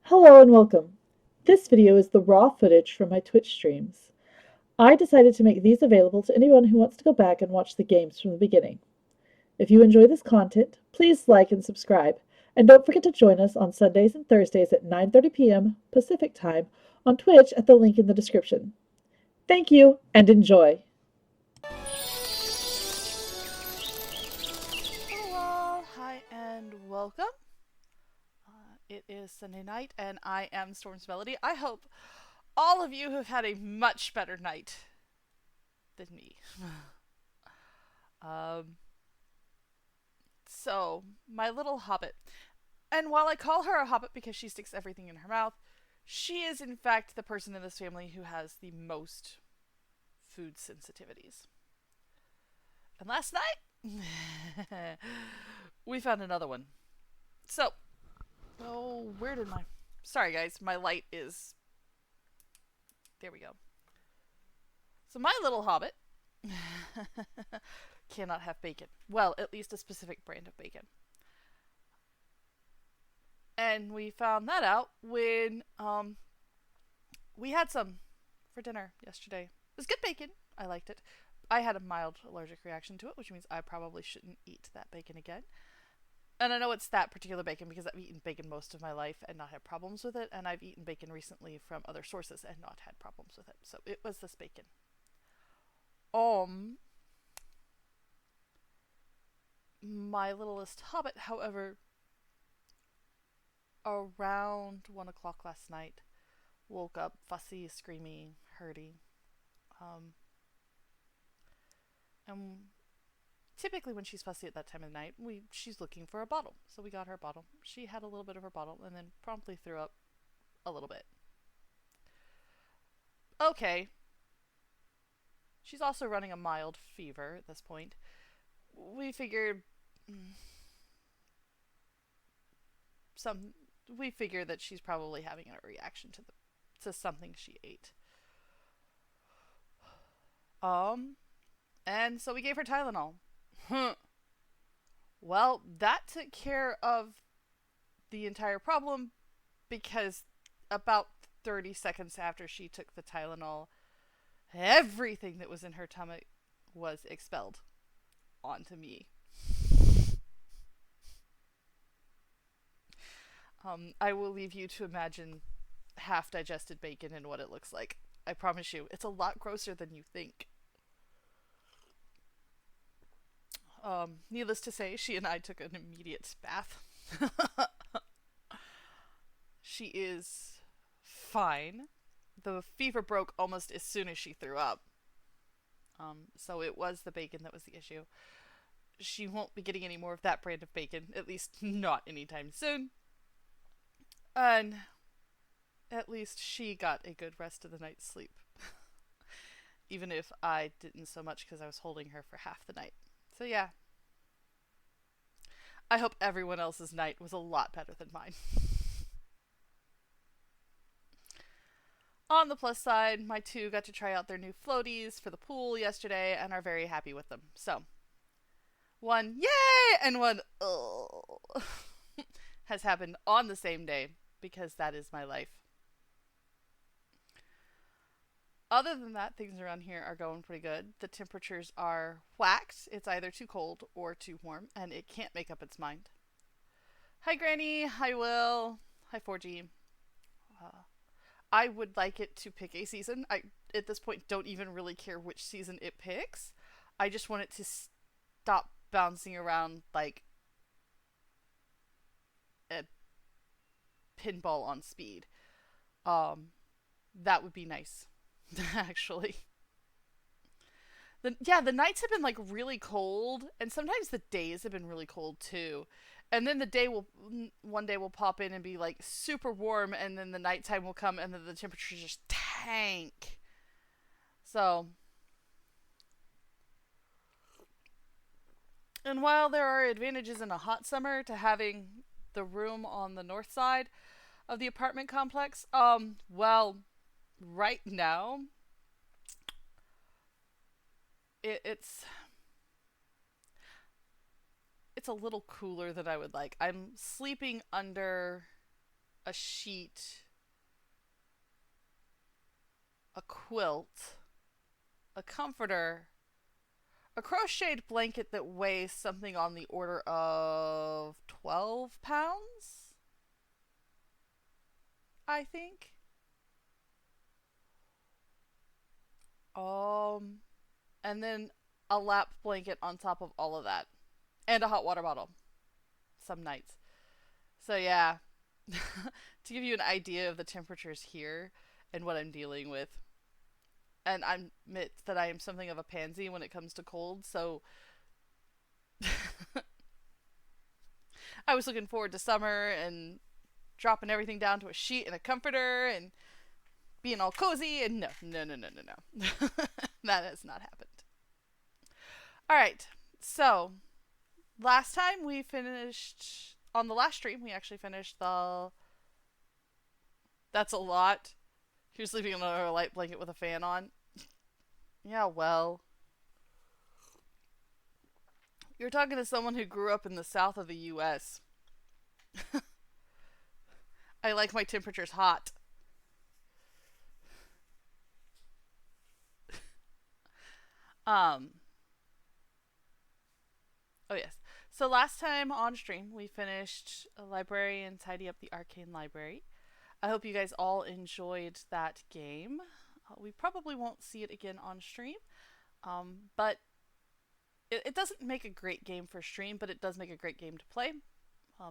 Hello and welcome. This video is the raw footage from my Twitch streams. I decided to make these available to anyone who wants to go back and watch the games from the beginning. If you enjoy this content, please like and subscribe, and don't forget to join us on Sundays and Thursdays at 9:30 p.m. Pacific Time on Twitch at the link in the description. Thank you and enjoy! Hello, hi, and welcome. It is Sunday night, and I am Storm's Melody. I hope all of you have had a much better night than me. um, my little hobbit. And while I call her a hobbit because she sticks everything in her mouth, she is in fact the person in this family who has the most food sensitivities. And last night, we found another one. So, oh, where did my. Sorry, guys, my light is. There we go. So, my little hobbit cannot have bacon. Well, at least a specific brand of bacon. And we found that out when we had some for dinner yesterday. It was good bacon. I liked it. I had a mild allergic reaction to it, which means I probably shouldn't eat that bacon again. And I know it's that particular bacon because I've eaten bacon most of my life and not had problems with it, and I've eaten bacon recently from other sources and not had problems with it. So it was this bacon. Um, my littlest hobbit, however, around 1 o'clock last night, woke up fussy, screamy, hurty. Um, and typically when she's fussy at that time of the night, she's looking for a bottle. So we got her a bottle. She had a little bit of her bottle and then promptly threw up a little bit. Okay. She's also running a mild fever at this point. We figured some we figure that she's probably having a reaction to something she ate. Um and so we gave her Tylenol. Well, that took care of the entire problem because about 30 seconds after she took the Tylenol, everything that was in her stomach was expelled onto me. I will leave you to imagine half digested bacon and what it looks like. I promise you, it's a lot grosser than you think. Needless to say, she and I took an immediate bath. She is fine. The fever broke almost as soon as she threw up. So it was the bacon that was the issue. She won't be getting any more of that brand of bacon, at least not anytime soon. And at least she got a good rest of the night's sleep. Even if I didn't so much because I was holding her for half the night. So yeah. I hope everyone else's night was a lot better than mine. On the plus side, my two got to try out their new floaties for the pool yesterday and are very happy with them. So, one yay and one oh has happened on the same day because that is my life. Other than that, things around here are going pretty good. The temperatures are whacked. It's either too cold or too warm, and it can't make up its mind. Hi, Granny. Hi, Will. Hi, 4G. Uh, I would like it to pick a season. I, at this point, don't even really care which season it picks. I just want it to stop bouncing around like a pinball on speed. Um, that would be nice, actually. The nights have been like really cold, and sometimes the days have been really cold too. And then the day will one day will pop in and be like super warm, and then the nighttime will come, and then the temperature just tank. So, and while there are advantages in a hot summer to having the room on the north side of the apartment complex, well, right now it's it's a little cooler than I would like. I'm sleeping under a sheet, a quilt, a comforter, a crocheted blanket that weighs something on the order of 12 pounds, I think. Um, and then a lap blanket on top of all of that, and a hot water bottle some nights. So, yeah, to give you an idea of the temperatures here and what I'm dealing with. And I admit that I am something of a pansy when it comes to cold, so I was looking forward to summer and dropping everything down to a sheet and a comforter and being all cozy, and no, no, no, no, no, no. That has not happened. All right, so last time we finished, on the last stream, we actually finished the. That's a lot. You're sleeping under a light blanket with a fan on. Yeah, well. You're talking to someone who grew up in the south of the US. I like my temperatures hot. Um, oh, yes. So last time on stream, we finished a library and tidy up the arcane library. I hope you guys all enjoyed that game. We probably won't see it again on stream, but it doesn't make a great game for stream, but it does make a great game to play.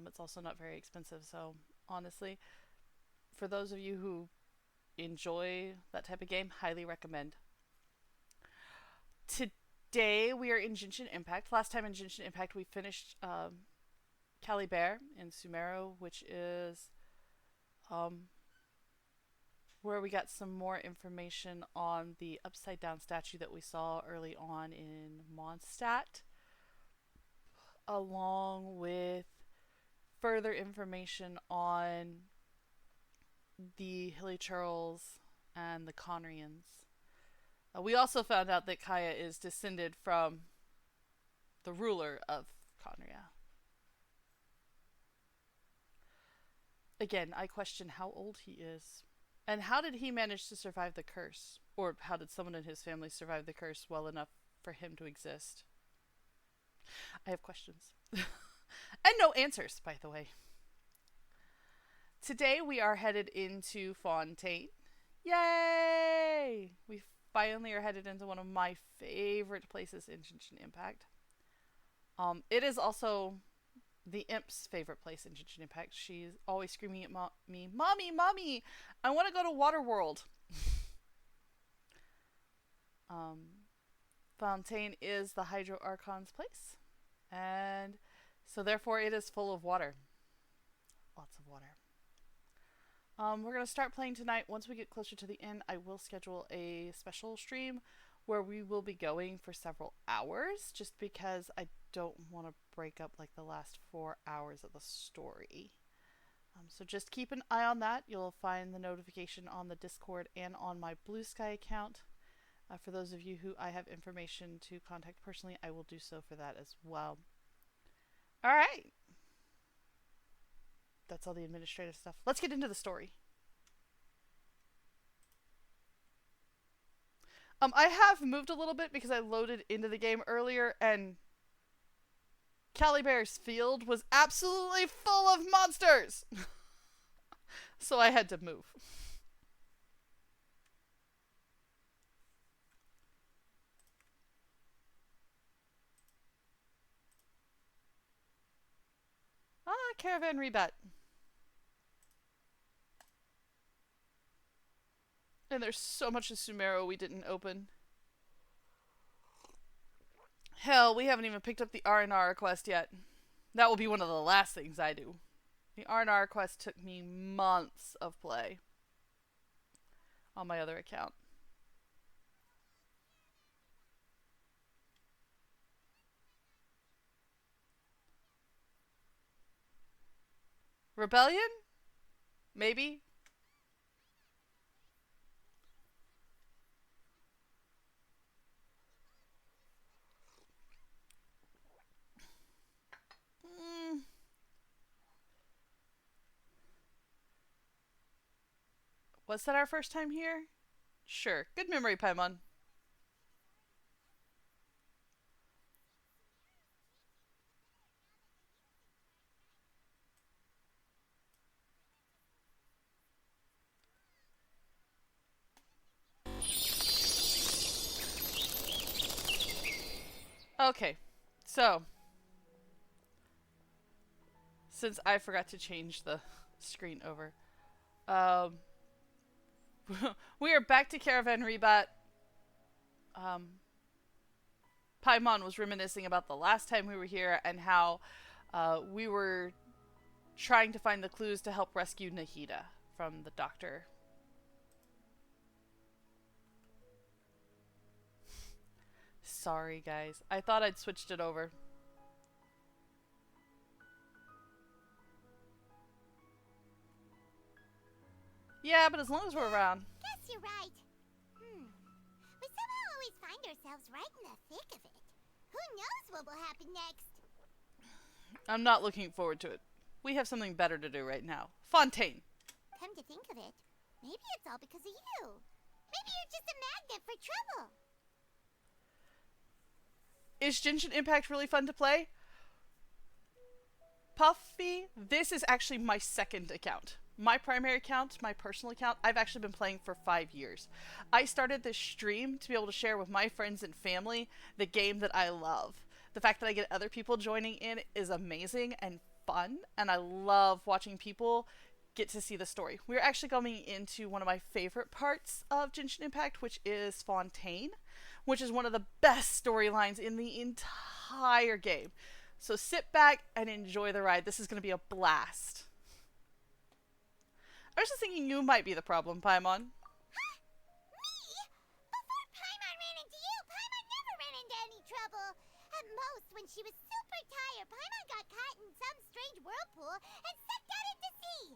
It's also not very expensive, so honestly, for those of you who enjoy that type of game, highly recommend. Today we are in Genshin Impact. Last time in Genshin Impact we finished Caliber in Sumeru, which is um, where we got some more information on the upside down statue that we saw early on in Mondstadt, along with further information on the Hilichurls and the Conrians. We also found out that Kaya is descended from the ruler of Conria. Again, I question how old he is. And how did he manage to survive the curse? Or how did someone in his family survive the curse well enough for him to exist? I have questions. And no answers, by the way. Today we are headed into Fontaine. Yay! We finally are headed into one of my favorite places in Genshin Impact. It is also the imp's favorite place in Genshin Impact. She's always screaming at me, "Mommy, Mommy, I want to go to Waterworld." Fontaine is the Hydro Archon's place, and so therefore it is full of water. Lots of water. We're going to start playing tonight. Once we get closer to the end, I will schedule a special stream where we will be going for several hours, just because I don't want to break up like the last 4 hours of the story. So just keep an eye on that. You'll find the notification on the Discord and on my Blue Sky account. For those of you who I have information to contact personally, I will do so for that as well. All right. That's all the administrative stuff. Let's get into the story. I have moved a little bit because I loaded into the game earlier, and Caliber's field was absolutely full of monsters. So I had to move. Caravan Rebat. And there's so much of Sumeru we didn't open. Hell, we haven't even picked up the R&R quest yet. That will be one of the last things I do. The R&R quest took me months of play on my other account. Rebellion? Maybe? Was that our first time here? Sure. Good memory, Paimon. Okay. So, since I forgot to change the screen over, um, we are back to Caravan Rebat. Um, Paimon was reminiscing about the last time we were here and how we were trying to find the clues to help rescue Nahida from the doctor. Sorry, guys. I thought I'd switched it over. Yeah, but as long as we're around. Guess you're right. We somehow always find ourselves right in the thick of it. Who knows what will happen next? I'm not looking forward to it. We have something better to do right now. Fontaine. Come to think of it, maybe it's all because of you. Maybe you're just a magnet for trouble. Is Genshin Impact really fun to play? Puffy, this is actually my second account. My primary account, my personal account, I've actually been playing for 5 years. I started this stream to be able to share with my friends and family the game that I love. The fact that I get other people joining in is amazing and fun, and I love watching people get to see the story. We're actually going into one of my favorite parts of Genshin Impact, which is Fontaine, which is one of the best storylines in the entire game. So sit back and enjoy the ride. This is going to be a blast. I was just thinking you might be the problem, Paimon. Huh? Me? Before Paimon ran into you, Paimon never ran into any trouble. At most, when she was super tired, Paimon got caught in some strange whirlpool and sucked out into sea.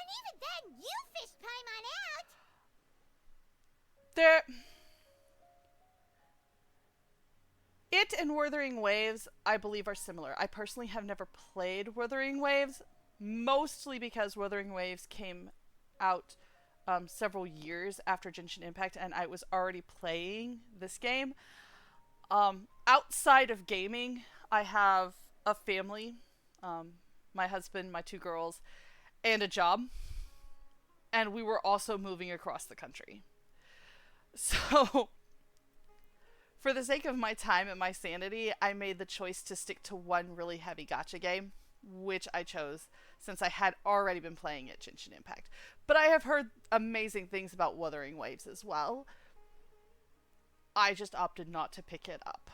And even then, you fished Paimon out. It and Wuthering Waves, I believe, are similar. I personally have never played Wuthering Waves, mostly because Wuthering Waves came out several years after Genshin Impact, and I was already playing this game. Outside of gaming, I have a family, my husband, my 2 girls, and a job. And we were also moving across the country. So, for the sake of my time and my sanity, I made the choice to stick to one really heavy gacha game, which I chose since I had already been playing at Genshin Impact. But I have heard amazing things about Wuthering Waves as well. I just opted not to pick it up.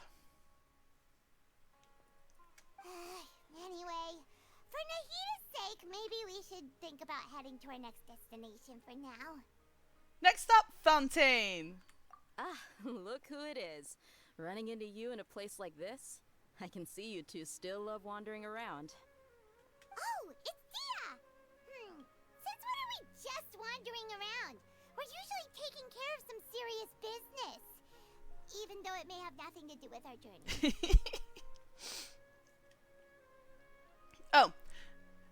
Anyway, for Nahida's sake, maybe we should think about heading to our next destination for now. Next up, Fontaine. Ah, look who it is. Running into you in a place like this? I can see you two still love wandering around. Oh, it's Dia! Since when are we just wandering around? We're usually taking care of some serious business. Even though it may have nothing to do with our journey. Oh,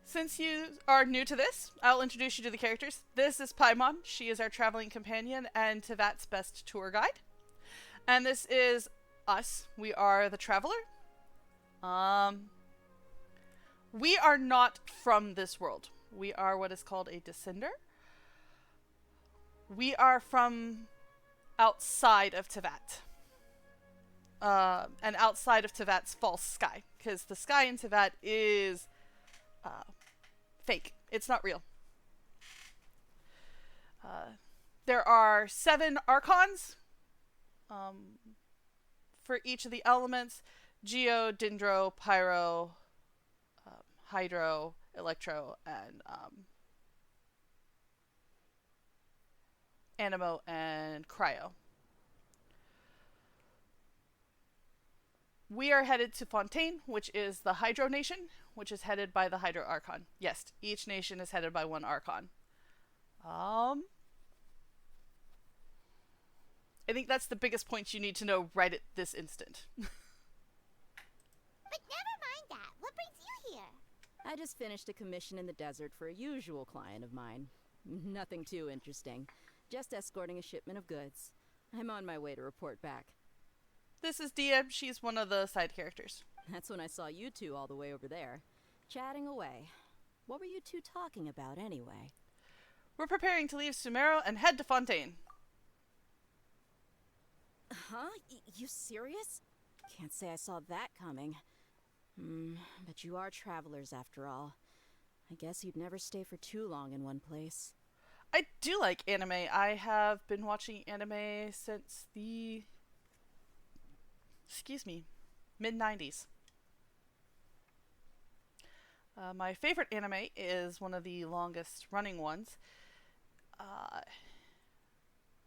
since you are new to this, I'll introduce you to the characters. This is Paimon. She is our traveling companion and Teyvat's best tour guide. And this is us. We are the traveler. We are not from this world. We are what is called a descender. We are from outside of Teyvat. And outside of Teyvat's false sky. Because the sky in Teyvat is fake. It's not real. There are 7 archons for each of the elements. Geo, Dendro, Pyro, Hydro, Electro, and Animo and Cryo. We are headed to Fontaine, which is the Hydro Nation, which is headed by the Hydro Archon. Yes, each nation is headed by one Archon. I think that's the biggest point you need to know right at this instant. But never mind that. What brings you here? I just finished a commission in the desert for a usual client of mine. Nothing too interesting. Just escorting a shipment of goods. I'm on my way to report back. This is Dia. She's one of the side characters. That's when I saw you two all the way over there, chatting away. What were you two talking about anyway? We're preparing to leave Sumeru and head to Fontaine. Huh? You serious? Can't say I saw that coming. But you are travelers after all. I guess you'd never stay for too long in one place. I do like anime. I have been watching anime since the... mid-90s. My favorite anime is one of the longest running ones.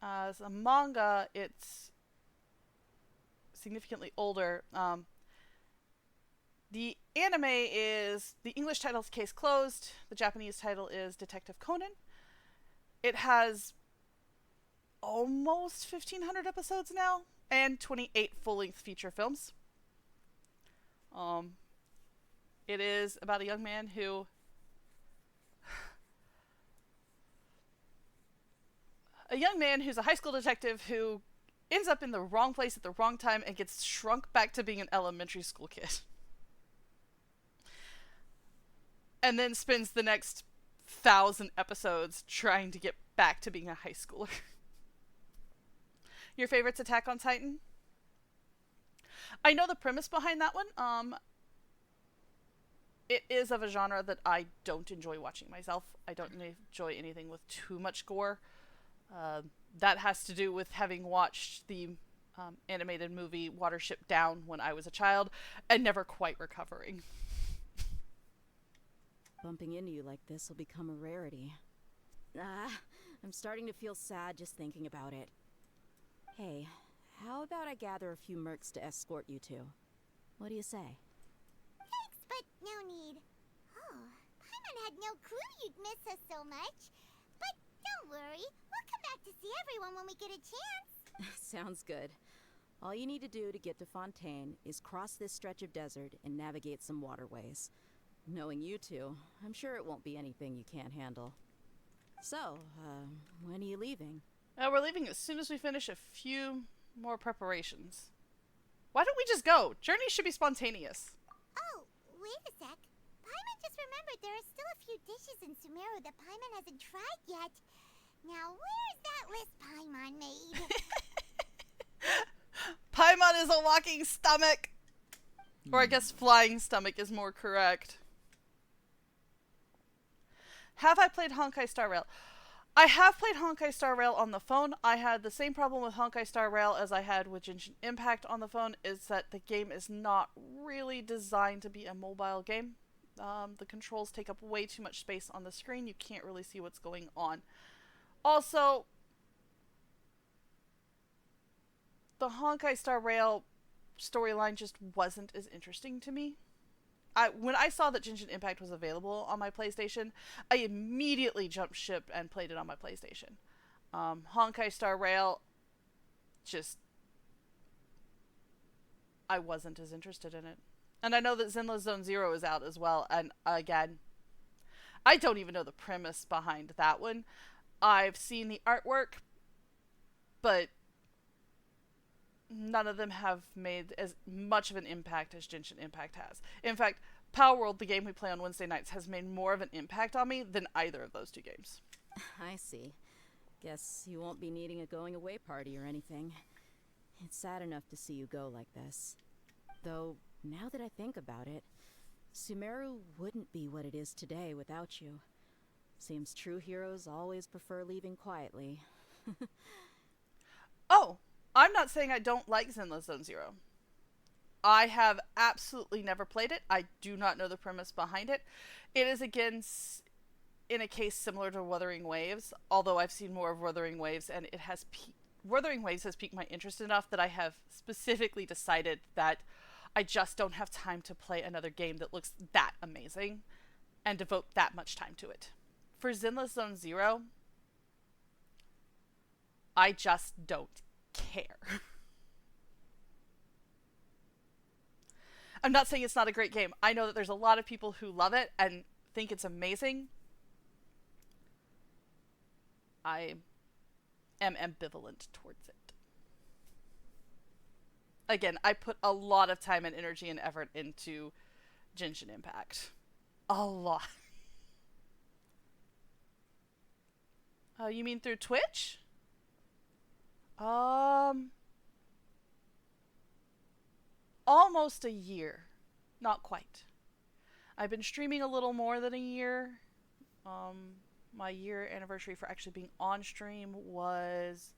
As a manga, it's significantly older. The anime is, the English title is Case Closed. The Japanese title is Detective Conan. It has almost 1,500 episodes now and 28 full-length feature films. It is about a young man who who's a high school detective who ends up in the wrong place at the wrong time and gets shrunk back to being an elementary school kid. And then spends the next 1,000 episodes trying to get back to being a high schooler. Your favorite's Attack on Titan? I know the premise behind that one. It is of a genre that I don't enjoy watching myself. I don't enjoy anything with too much gore. That has to do with having watched the animated movie Watership Down when I was a child and never quite recovering. Bumping into you like this will become a rarity. I'm starting to feel sad just thinking about it. Hey, how about I gather a few mercs to escort you two? What do you say? Thanks, but no need. Oh, Paimon had no clue you'd miss us so much. But don't worry, we'll come back to see everyone when we get a chance. Sounds good. All you need to do to get to Fontaine is cross this stretch of desert and navigate some waterways. Knowing you two, I'm sure it won't be anything you can't handle. So, when are you leaving? We're leaving as soon as we finish a few more preparations. Why don't we just go? Journeys should be spontaneous. Oh, wait a sec. Paimon just remembered there are still a few dishes in Sumeru that Paimon hasn't tried yet. Now, where's that list Paimon made? Paimon is a walking stomach! Or I guess flying stomach is more correct. Have I played Honkai Star Rail? I have played Honkai Star Rail on the phone. I had the same problem with Honkai Star Rail as I had with Genshin Impact on the phone, is that the game is not really designed to be a mobile game. The controls take up way too much space on the screen. You can't really see what's going on. Also, the Honkai Star Rail storyline just wasn't as interesting to me. When I saw that Genshin Impact was available on my PlayStation, I immediately jumped ship and played it on my PlayStation. Honkai Star Rail, I wasn't as interested in it. And I know that Zenless Zone Zero is out as well, and again, I don't even know the premise behind that one. I've seen the artwork, but none of them have made as much of an impact as Genshin Impact has. In fact, Palworld, the game we play on Wednesday nights, has made more of an impact on me than either of those two games. I see. Guess you won't be needing a going-away party or anything. It's sad enough to see you go like this. Though, now that I think about it, Sumeru wouldn't be what it is today without you. Seems true heroes always prefer leaving quietly. Oh! I'm not saying I don't like Zenless Zone Zero. I have absolutely never played it. I do not know the premise behind it. It is, again, in a case similar to Wuthering Waves, although I've seen more of Wuthering Waves, and it has Wuthering Waves has piqued my interest enough that I have specifically decided that I just don't have time to play another game that looks that amazing and devote that much time to it. For Zenless Zone Zero, I just don't care. I'm not saying it's not a great game. I know that there's a lot of people who love it and think it's amazing. I am ambivalent towards it. Again, I put a lot of time and energy and effort into Genshin Impact. A lot. You mean through Twitch? Almost a year. Not quite. I've been streaming a little more than a year. My year anniversary for actually being on stream was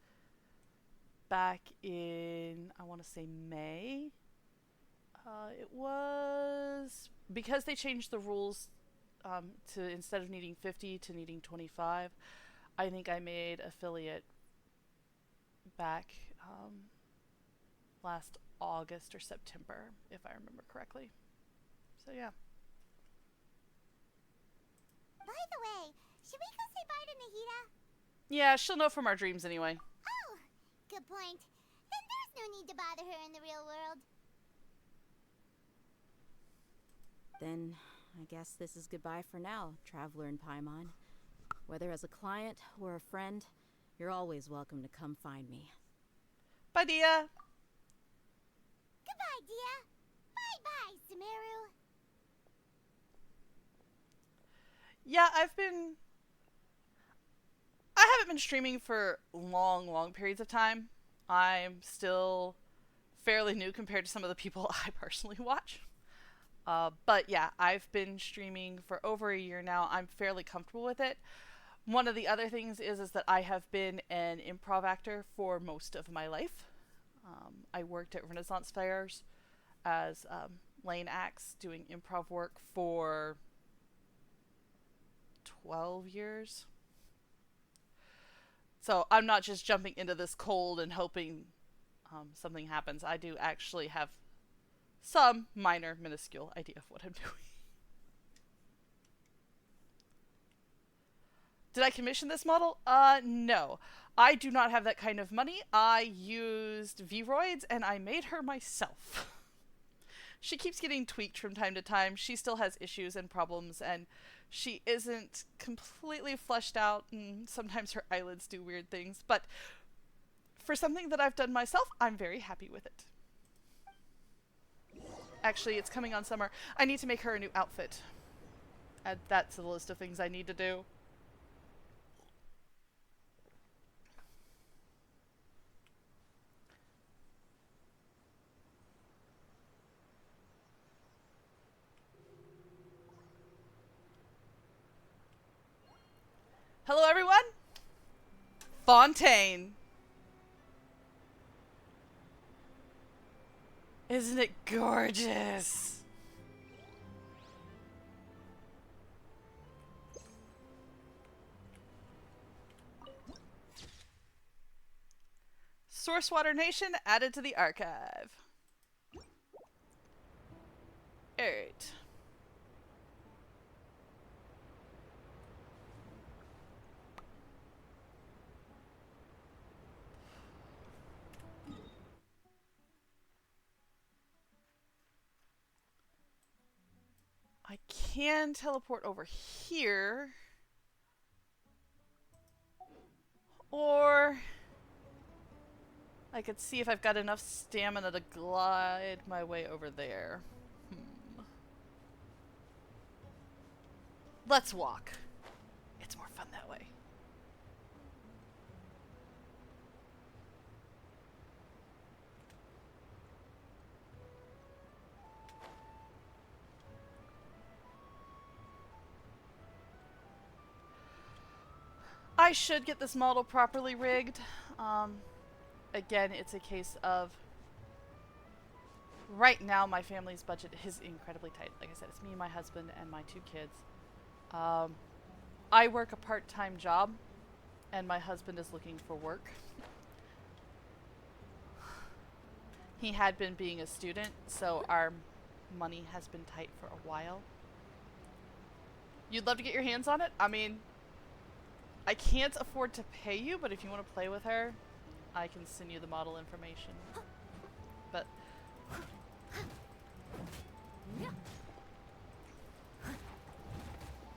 back in, I want to say May. It was because they changed the rules to instead of needing 50 to needing 25. I think I made affiliate back last August or September, if I remember correctly. So yeah. By the way, should we go say bye to Nahida? Yeah, she'll know from our dreams anyway. Oh, good point. Then there's no need to bother her in the real world. Then I guess this is goodbye for now, Traveler in Paimon. Whether as a client or a friend, you're always welcome to come find me. Bye, Dia. Goodbye, Dia. Bye-bye, Sumeru. Yeah, I haven't been streaming for long periods of time. I'm still fairly new compared to some of the people I personally watch. But yeah, I've been streaming for over a year now. I'm fairly comfortable with it. One of the other things is that I have been an improv actor for most of my life. I worked at Renaissance fairs as lane acts doing improv work for 12 years. So I'm not just jumping into this cold and hoping something happens. I do actually have some minor, minuscule idea of what I'm doing. Did I commission this model? No. I do not have that kind of money. I used Vroids and I made her myself. She keeps getting tweaked from time to time. She still has issues and problems, and she isn't completely fleshed out, and sometimes her eyelids do weird things. But for something that I've done myself, I'm very happy with it. Actually, it's coming on summer. I need to make her a new outfit. Add that to the list of things I need to do. Hello, everyone. Fontaine. Isn't it gorgeous? Sourcewater Nation added to the archive. Alright. I can teleport over here. Or I could see if I've got enough stamina to glide my way over there. Let's walk. It's more fun that way. I should get this model properly rigged. Again, it's a case of right now my family's budget is incredibly tight. Like I said, it's me, my husband, and my 2 kids. I work a part-time job, and my husband is looking for work. He had been being a student, so our money has been tight for a while. You'd love to get your hands on it? I mean, I can't afford to pay you, but if you want to play with her, I can send you the model information. But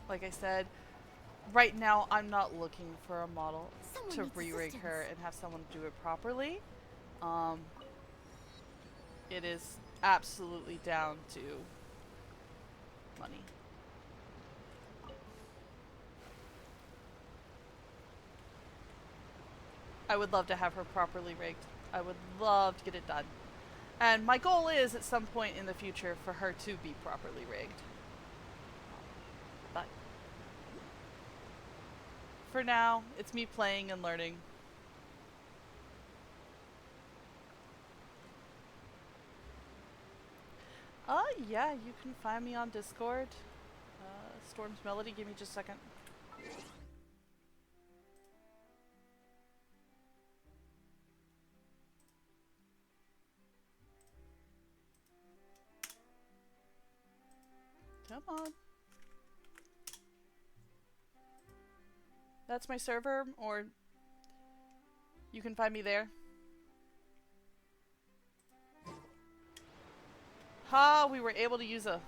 like I said, right now I'm not looking for a model Someone to needs re-rig her assistance. and have someone do it properly. Um, it is absolutely down to money. I would love to have her properly rigged. I would love to get it done. And my goal is at some point in the future for her to be properly rigged. But for now, it's me playing and learning. Yeah, you can find me on Discord. Storm's Melody, give me just a second. Come on. That's my server, or you can find me there. Ha, we were able to use a...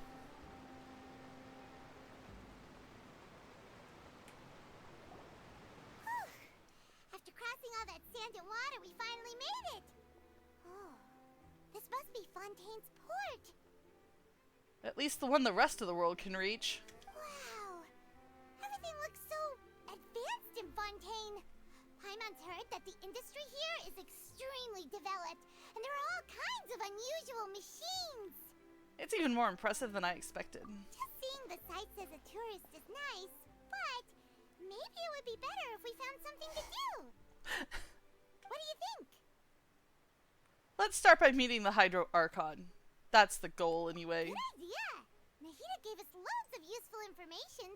After crossing all that sand and water, we finally made it! Oh, this must be Fontaine's port! At least the one the rest of the world can reach. Wow! Everything looks so advanced in Fontaine! Paimon's heard that the industry here is extremely developed, and there are all kinds of unusual machines! It's even more impressive than I expected. Just seeing the sights as a tourist is nice, but maybe it would be better if we found something to do. What do you think? Let's start by meeting the Hydro Archon. That's the goal, anyway. Good idea. Nahida gave us loads of useful information.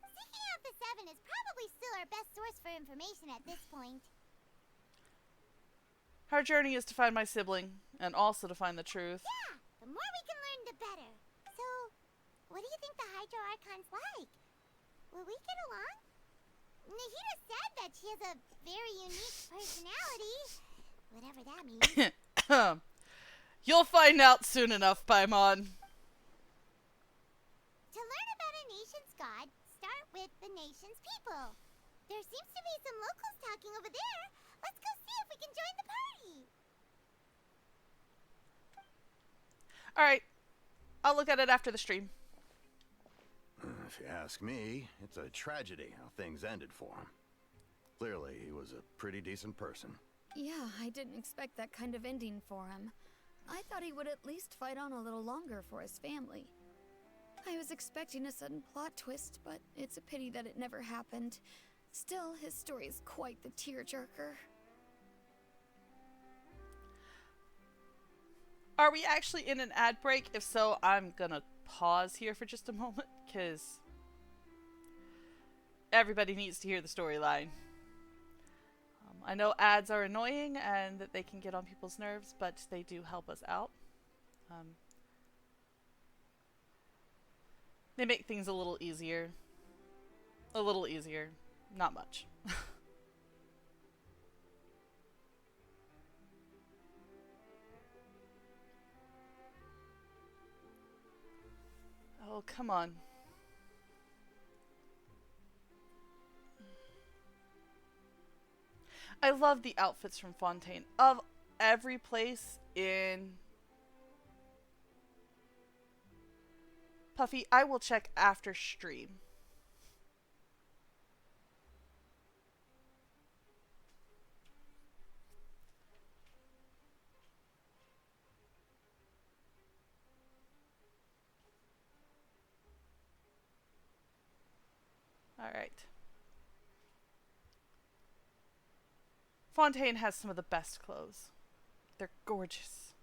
Seeking out the Seven is probably still our best source for information at this point. Our journey is to find my sibling, and also to find the truth. Yeah, the more we can learn, the better. So, what do you think the Hydro Archon's like? Will we get along? Nahida said that she has a very unique personality. Whatever that means. You'll find out soon enough, Paimon. To learn about a nation's god, start with the nation's people. There seems to be some locals talking over there. Let's go see if we can join the party. Alright, I'll look at it after the stream. If you ask me, it's a tragedy how things ended for him. Clearly, he was a pretty decent person. Yeah, I didn't expect that kind of ending for him. I thought he would at least fight on a little longer for his family. I was expecting a sudden plot twist, but it's a pity that it never happened. Still, his story is quite the tearjerker. Are we actually in an ad break? If so, I'm gonna pause here for just a moment, because everybody needs to hear the storyline. I know ads are annoying and that they can get on people's nerves, but they do help us out. They make things a little easier. A little easier. Not much. Oh, come on. I love the outfits from Fontaine. Of every place in Puffy, I will check after stream. Alright. Fontaine has some of the best clothes. They're gorgeous.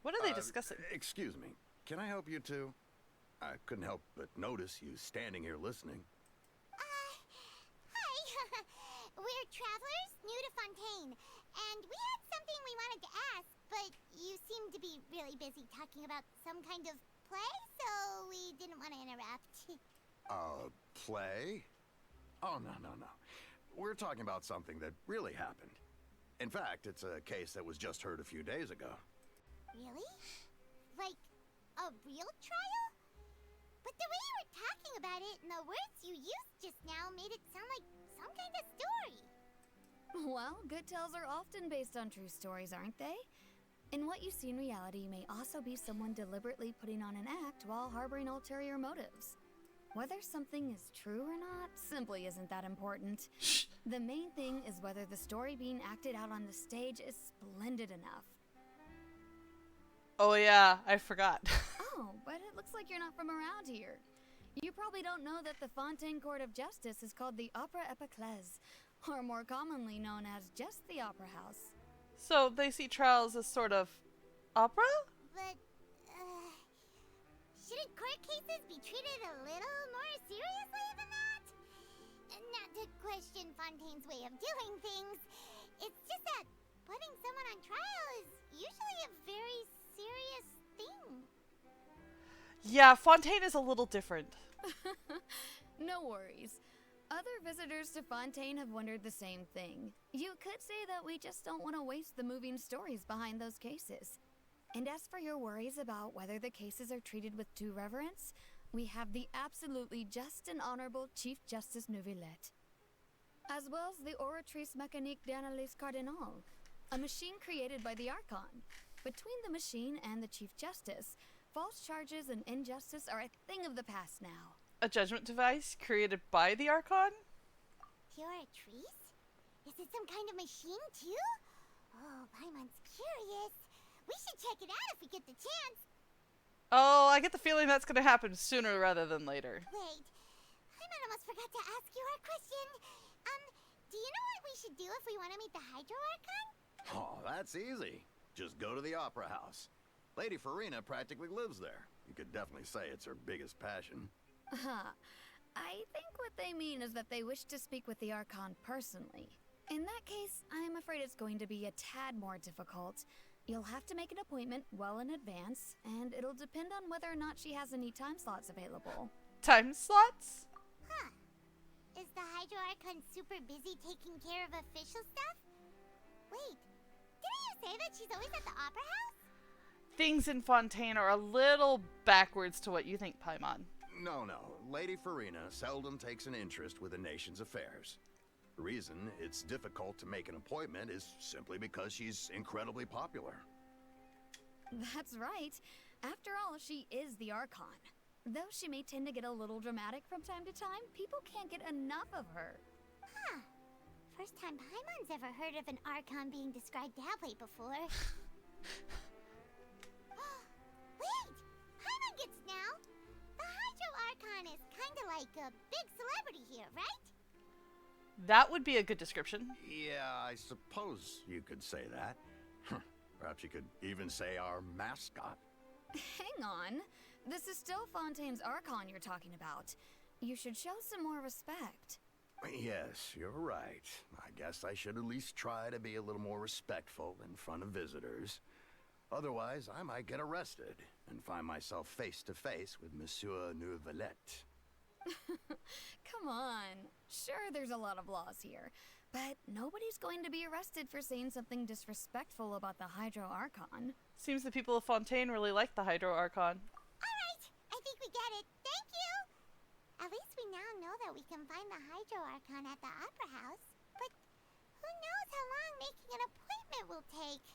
What are they discussing? Excuse me. Can I help you too? I couldn't help but notice you standing here listening. Hi. We're travelers new to Fontaine, and we had something we wanted to ask, but you seem to be really busy talking about some kind of play, so we didn't want to interrupt. Play? Oh, no. We're talking about something that really happened. In fact, it's a case that was just heard a few days ago. Really? Like, a real trial? But the way you were talking about it and the words you used just now made it sound like some kind of story. Well, good tales are often based on true stories, aren't they? And what you see in reality may also be someone deliberately putting on an act while harboring ulterior motives. Whether something is true or not simply isn't that important. The main thing is whether the story being acted out on the stage is splendid enough. Oh yeah, I forgot. Oh, but it looks like you're not from around here. You probably don't know that the Fontaine Court of Justice is called the Opera Epiclese, or more commonly known as just the Opera House. So they see trials as sort of opera? But, shouldn't court cases be treated a little more seriously than that? Not to question Fontaine's way of doing things. It's just that putting someone on trial is usually a very serious thing. Yeah, Fontaine is a little different. No worries. Other visitors to Fontaine have wondered the same thing. You could say that we just don't want to waste the moving stories behind those cases. And as for your worries about whether the cases are treated with due reverence, we have the absolutely just and honorable Chief Justice Neuvillette, as well as the Oratrice Mécanique d'Analyse Cardinal, a machine created by the Archon. Between the machine and the Chief Justice, false charges and injustice are a thing of the past now. A judgment device created by the Archon? Oratrice? Is it some kind of machine too? Oh, Paimon's curious. We should check it out if we get the chance. Oh, I get the feeling that's going to happen sooner rather than later. Wait, Paimon almost forgot to ask you our question. Do you know what we should do if we want to meet the Hydro Archon? Oh, that's easy. Just go to the Opera House. Lady Farina practically lives there. You could definitely say it's her biggest passion. I think what they mean is that they wish to speak with the Archon personally. In that case, I'm afraid it's going to be a tad more difficult. You'll have to make an appointment well in advance, and it'll depend on whether or not she has any time slots available. Time slots? Huh. Is the Hydro Archon super busy taking care of official stuff? Wait, didn't you say that she's always at the Opera House? Things in Fontaine are a little backwards to what you think, Paimon. No. Lady Farina seldom takes an interest with the nation's affairs. The reason it's difficult to make an appointment is simply because she's incredibly popular. That's right. After all, she is the Archon. Though she may tend to get a little dramatic from time to time, people can't get enough of her. Huh. First time Paimon's ever heard of an Archon being described that way before. Wait! Paimon gets now! The Hydro Archon is kinda like a big celebrity here, right? That would be a good description. Yeah, I suppose you could say that. Perhaps you could even say our mascot. Hang on. This is still Fontaine's Archon you're talking about. You should show some more respect. Yes, you're right. I guess I should at least try to be a little more respectful in front of visitors. Otherwise, I might get arrested and find myself face to face with Monsieur Neuvillette. Come on. Sure, there's a lot of laws here, but nobody's going to be arrested for saying something disrespectful about the Hydro Archon. Seems the people of Fontaine really like the Hydro Archon. Alright, I think we get it. Thank you! At least we now know that we can find the Hydro Archon at the Opera House. But who knows how long making an appointment will take.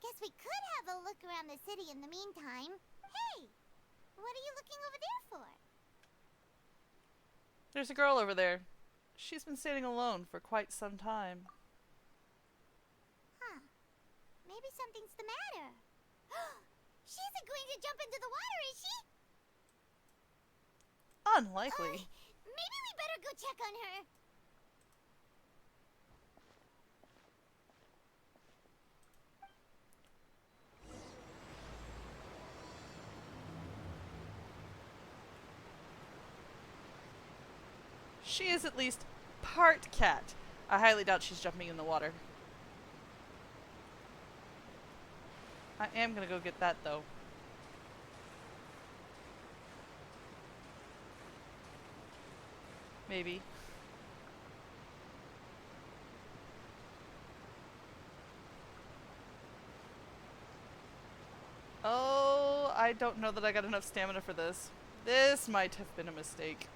Guess we could have a look around the city in the meantime. Hey! What are you looking over there for? There's a girl over there. She's been standing alone for quite some time. Huh. Maybe something's the matter. She isn't going to jump into the water, is she? Unlikely. Maybe we better go check on her. She is at least part cat. I highly doubt she's jumping in the water. I am gonna go get that though. Maybe. I don't know that I got enough stamina for this. This might have been a mistake.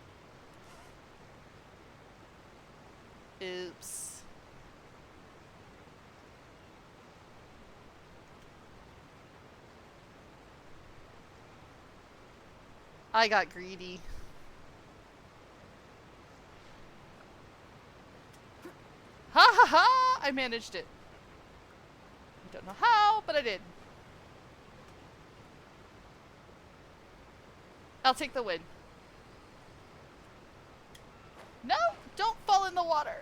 Oops. I got greedy. Ha ha ha! I managed it. I don't know how, but I did. I'll take the win. No! Don't fall in the water!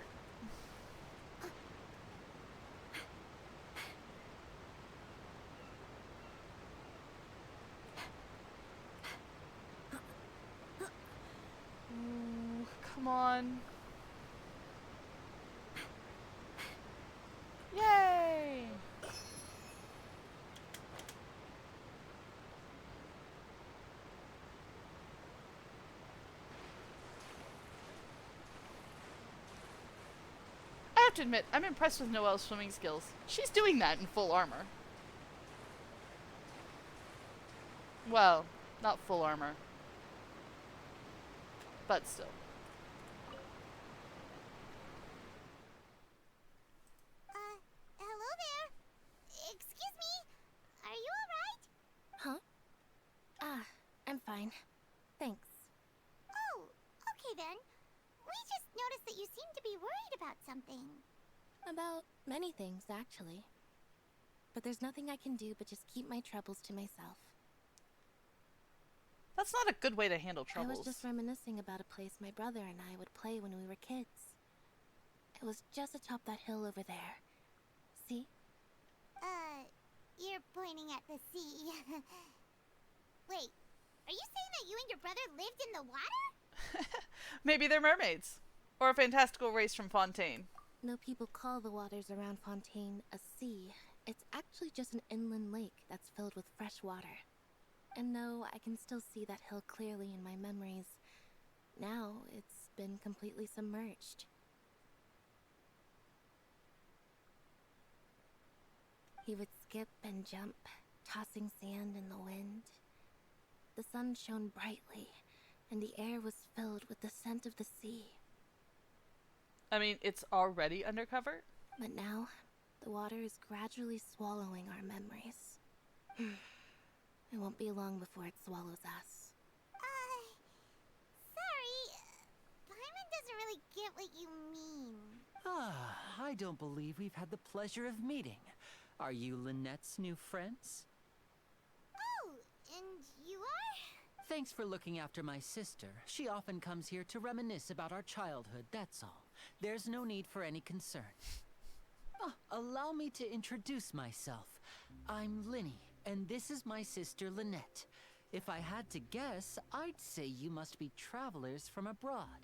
Ooh, come on. Yay! I have to admit, I'm impressed with Noelle's swimming skills. She's doing that in full armor. Well, not full armor. But still. Hello there. Excuse me. Are you alright? Huh? I'm fine. Thanks. Oh, okay then. We just noticed that you seem to be worried about something. About many things, actually. But there's nothing I can do but just keep my troubles to myself. That's not a good way to handle troubles. I was just reminiscing about a place my brother and I would play when we were kids. It was just atop that hill over there. See? You're pointing at the sea. Wait, are you saying that you and your brother lived in the water? Maybe they're mermaids. Or a fantastical race from Fontaine. No, people call the waters around Fontaine a sea. It's actually just an inland lake that's filled with fresh water. And no, I can still see that hill clearly in my memories. Now, it's been completely submerged. He would skip and jump, tossing sand in the wind. The sun shone brightly, and the air was filled with the scent of the sea. I mean, it's already undercover. But now, the water is gradually swallowing our memories. It won't be long before it swallows us. Sorry. Paimon doesn't really get what you mean. I don't believe we've had the pleasure of meeting. Are you Lynette's new friends? Oh, and you are? Thanks for looking after my sister. She often comes here to reminisce about our childhood, that's all. There's no need for any concern. Allow me to introduce myself. I'm Linny, and this is my sister Lynette. If I had to guess, I'd say you must be travelers from abroad.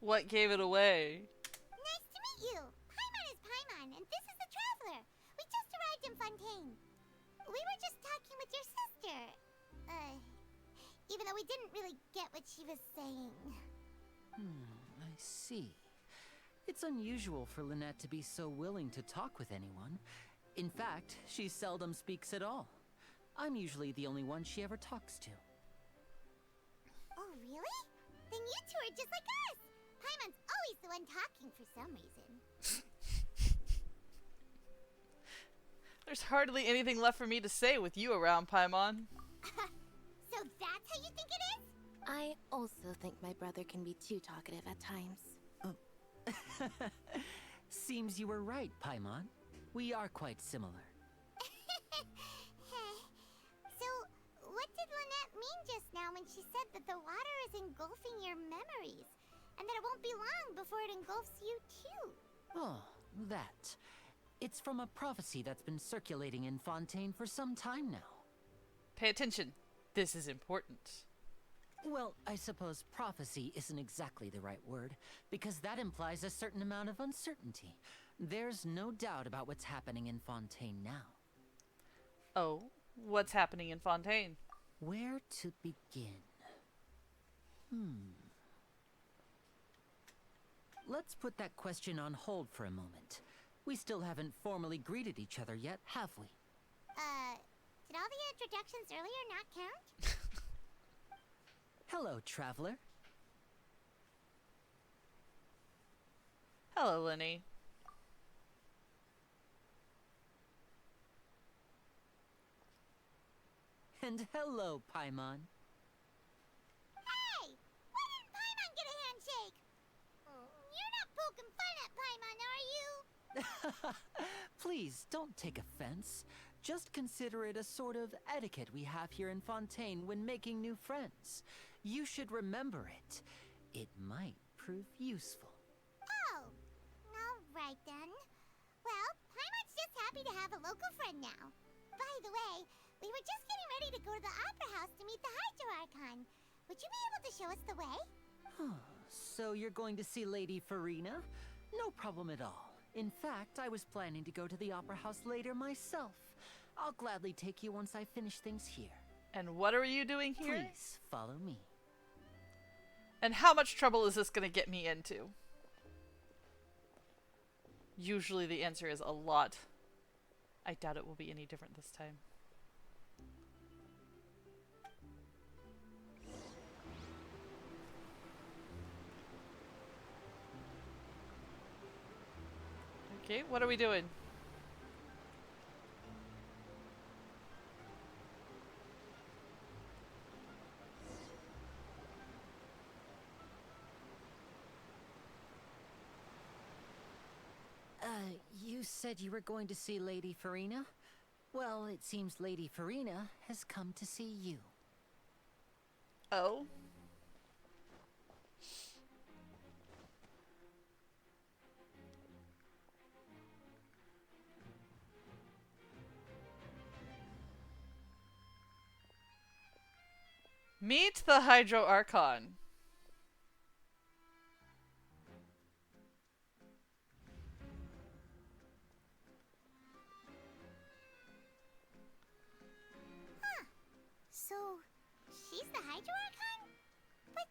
What gave it away? Nice to meet you. Paimon is Paimon, and this is the Traveler. We just arrived in Fontaine. We were just talking with your sister. Even though we didn't really get what she was saying. I see. It's unusual for Lynette to be so willing to talk with anyone. In fact, she seldom speaks at all. I'm usually the only one she ever talks to. Oh, really? Then you two are just like us. Paimon's always the one talking for some reason. There's hardly anything left for me to say with you around, Paimon. So that's how you think it is? I also think my brother can be too talkative at times. Seems you were right, Paimon. We are quite similar. So, what did Lynette mean just now when she said that the water is engulfing your memories? And that it won't be long before it engulfs you too? Oh, that. It's from a prophecy that's been circulating in Fontaine for some time now. Pay attention. This is important. Well, I suppose prophecy isn't exactly the right word, because that implies a certain amount of uncertainty. There's no doubt about what's happening in Fontaine now. Oh, what's happening in Fontaine? Where to begin? Let's put that question on hold for a moment. We still haven't formally greeted each other yet, have we? Did all the introductions earlier not count? Hello, traveler. Hello, Lenny. And hello, Paimon. Hey! Why didn't Paimon get a handshake? You're not poking fun at Paimon, are you? Please, don't take offense. Just consider it a sort of etiquette we have here in Fontaine when making new friends. You should remember it. It might prove useful. Oh, alright then. Well, Paimon's just happy to have a local friend now. By the way, we were just getting ready to go to the Opera House to meet the Hydro Archon. Would you be able to show us the way? So you're going to see Lady Farina? No problem at all. In fact, I was planning to go to the Opera House later myself. I'll gladly take you once I finish things here. And what are you doing here? Please, follow me. And how much trouble is this going to get me into? Usually the answer is a lot. I doubt it will be any different this time. Okay, what are we doing? You said you were going to see Lady Farina? Well, it seems Lady Farina has come to see you. Oh? Meet the Hydro Archon. So, she's the Hydro Archon? But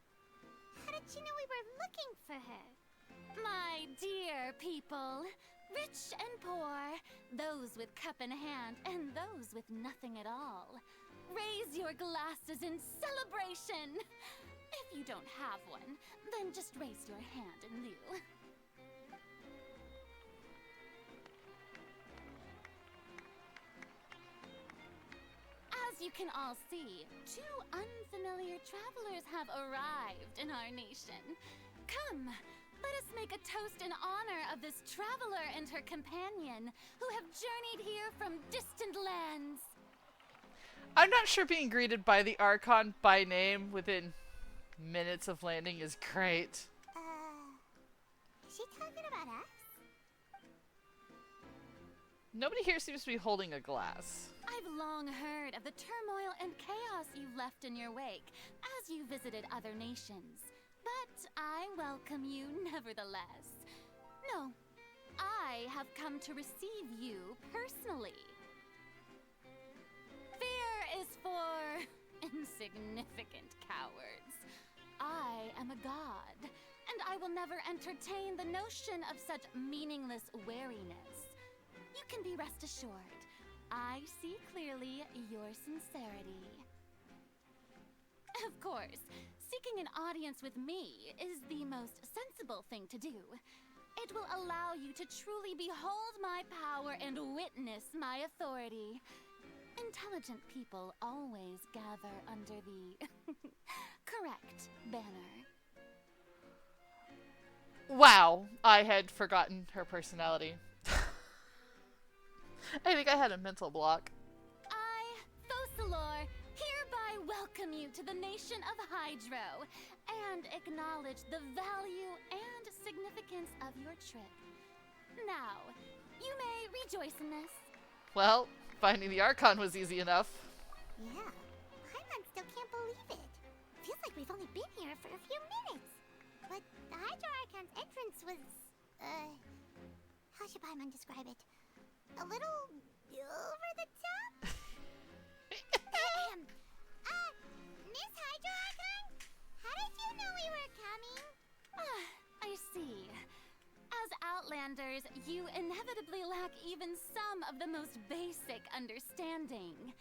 how did she know we were looking for her? My dear people, rich and poor, those with cup in hand and those with nothing at all, raise your glasses in celebration! If you don't have one, then just raise your hand in lieu. As you can all see, two unfamiliar travelers have arrived in our nation. Come, let us make a toast in honor of this traveler and her companion who have journeyed here from distant lands. I'm not sure being greeted by the Archon by name within minutes of landing is great. Is she talking about us? Nobody here seems to be holding a glass. I've long heard of the turmoil and chaos you left in your wake as you visited other nations. But I welcome you nevertheless. No, I have come to receive you personally. Fear is for insignificant cowards. I am a god, and I will never entertain the notion of such meaningless wariness. You can be rest assured, I see clearly your sincerity. Of course, seeking an audience with me is the most sensible thing to do. It will allow you to truly behold my power and witness my authority. Intelligent people always gather under the correct banner. Wow, I had forgotten her personality. I think I had a mental block. I, Focalor, hereby welcome you to the nation of Hydro and acknowledge the value and significance of your trip. Now, you may rejoice in this. Well, finding the Archon was easy enough. Yeah, Paimon still can't believe it. Feels like we've only been here for a few minutes. But the Hydro Archon's entrance was, how should Paimon describe it? A little over the top? Miss Hydro Archon? How did you know we were coming? I see. As Outlanders, you inevitably lack even some of the most basic understanding.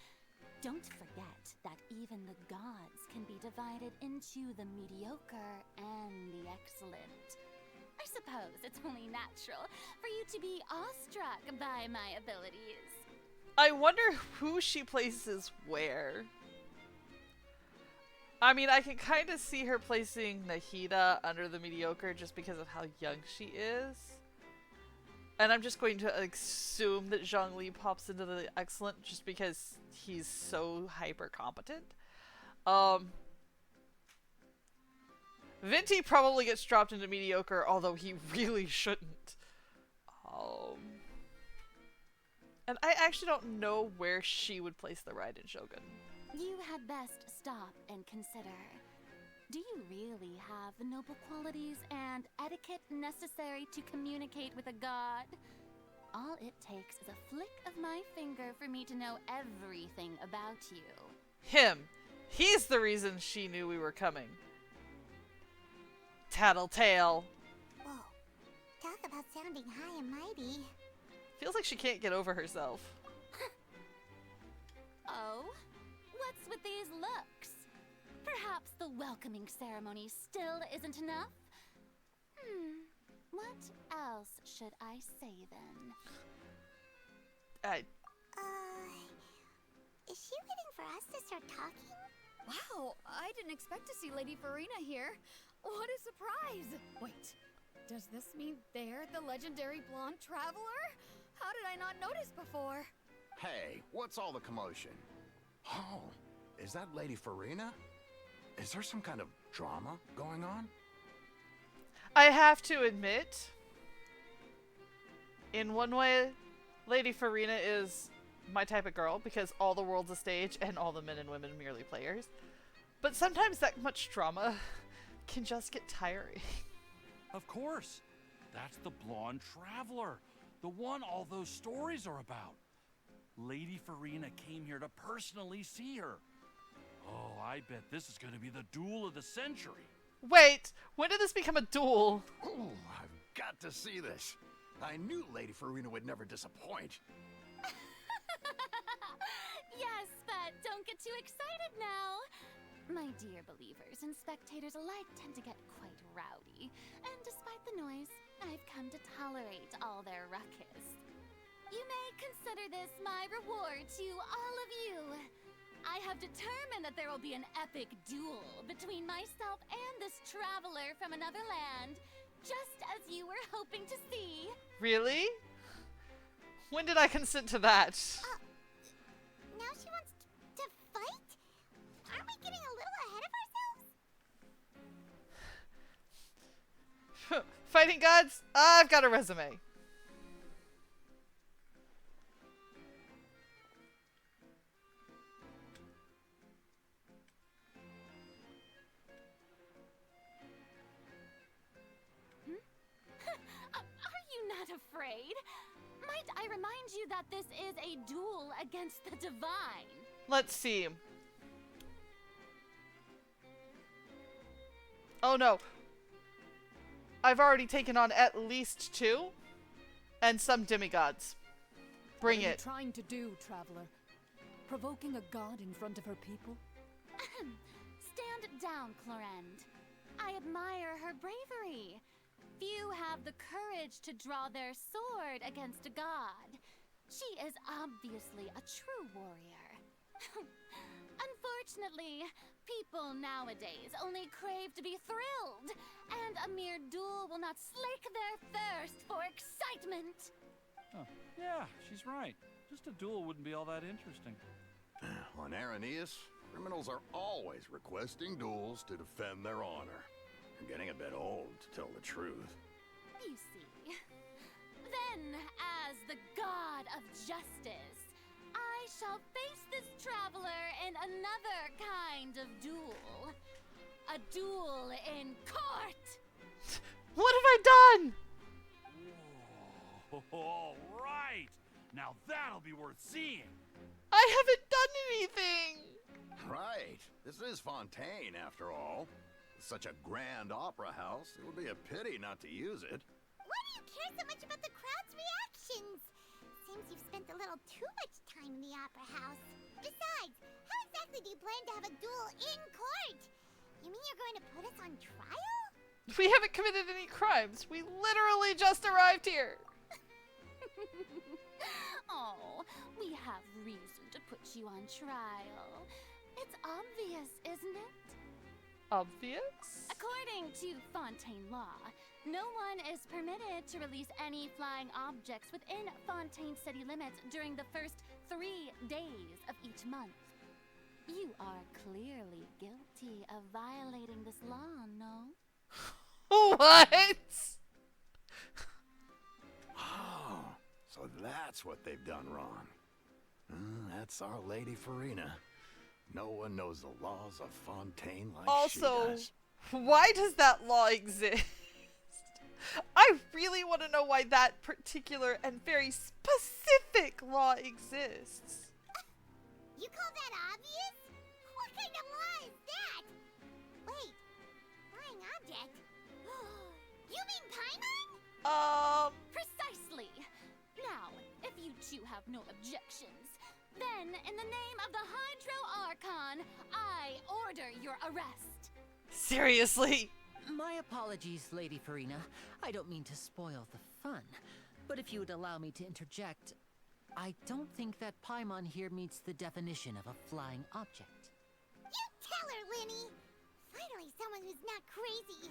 Don't forget that even the gods can be divided into the mediocre and the excellent. I suppose it's only natural for you to be awestruck by my abilities. I wonder who she places where. I mean, I can kind of see her placing Nahida under the mediocre just because of how young she is. And I'm just going to assume that Zhongli pops into the excellent just because he's so hyper competent. Venti probably gets dropped into mediocre, although he really shouldn't. And I actually don't know where she would place the Raiden Shogun. You had best stop and consider. Do you really have the noble qualities and etiquette necessary to communicate with a god? All it takes is a flick of my finger for me to know everything about you. Him. He's the reason she knew we were coming. Tattletale. Whoa. Talk about sounding high and mighty. Feels like she can't get over herself. Oh? What's with these looks? Perhaps the welcoming ceremony still isn't enough? What else should I say then? Is she waiting for us to start talking? Wow, I didn't expect to see Lady Farina here. What a surprise! Wait, does this mean they're the legendary blonde traveler? How did I not notice before? Hey, what's all the commotion? Oh, is that Lady Farina? Is there some kind of drama going on? I have to admit, in one way, Lady Farina is my type of girl because all the world's a stage and all the men and women merely players. But sometimes that much drama can just get tiring. Of course. That's the blonde traveler. The one all those stories are about. Lady Farina came here to personally see her. Oh, I bet this is going to be the duel of the century. Wait, when did this become a duel? Ooh, I've got to see this. I knew Lady Farina would never disappoint. Yes, but don't get too excited now. My dear believers and spectators alike tend to get quite rowdy, and despite the noise, I've come to tolerate all their ruckus. You may consider this my reward to all of you. I have determined that there will be an epic duel between myself and this traveler from another land, just as you were hoping to see. Really? When did I consent to that? Now she wants to fight? Aren't we getting a little ahead of ourselves? Fighting gods? I've got a resume. Are you not afraid? Might I remind you that this is a duel against the divine? Let's see. Oh no. I've already taken on at least 2. And some demigods. Bring What are you it. trying to do, traveler? Provoking a god in front of her people? Stand down, Clorend. I admire her bravery. Few have the courage to draw their sword against a god. She is obviously a true warrior. Unfortunately, people nowadays only crave to be thrilled, and a mere duel will not slake their thirst for excitement. Huh. Yeah, she's right. Just a duel wouldn't be all that interesting. On Araneus, criminals are always requesting duels to defend their honor. I'm getting a bit old, to tell the truth. You see. Then, as the god of justice, I shall face this traveler in another kind of duel. A duel in court! What have I done? Whoa, all right. Now that'll be worth seeing. I haven't done anything. Right. This is Fontaine, after all. With such a grand opera house, it would be a pity not to use it. Why do you care so much about the crowd's reactions? Seems you've spent a little too much time in the Opera House. Besides, how exactly do you plan to have a duel in court? You mean you're going to put us on trial? We haven't committed any crimes. We literally just arrived here. Oh, we have reason to put you on trial. It's obvious, isn't it? Obvious? According to Fontaine law, no one is permitted to release any flying objects within Fontaine city limits during the first 3 days of each month. You are clearly guilty of violating this law, no? What? Oh, so that's what they've done wrong. That's our Lady Farina. No one knows the laws of Fontaine like she Also, does. why does that law exist? I really want to know why that particular and very specific law exists. You call that obvious? What kind of law is that? Wait, flying object? You mean Paimon? Precisely. Now, if you two have no objections, then in the name of the Hydro Archon, I order your arrest. Seriously? My apologies, Lady Farina. I don't mean to spoil the fun, but if you would allow me to interject, I don't think that Paimon here meets the definition of a flying object. You tell her, Linny! Finally someone who's not crazy.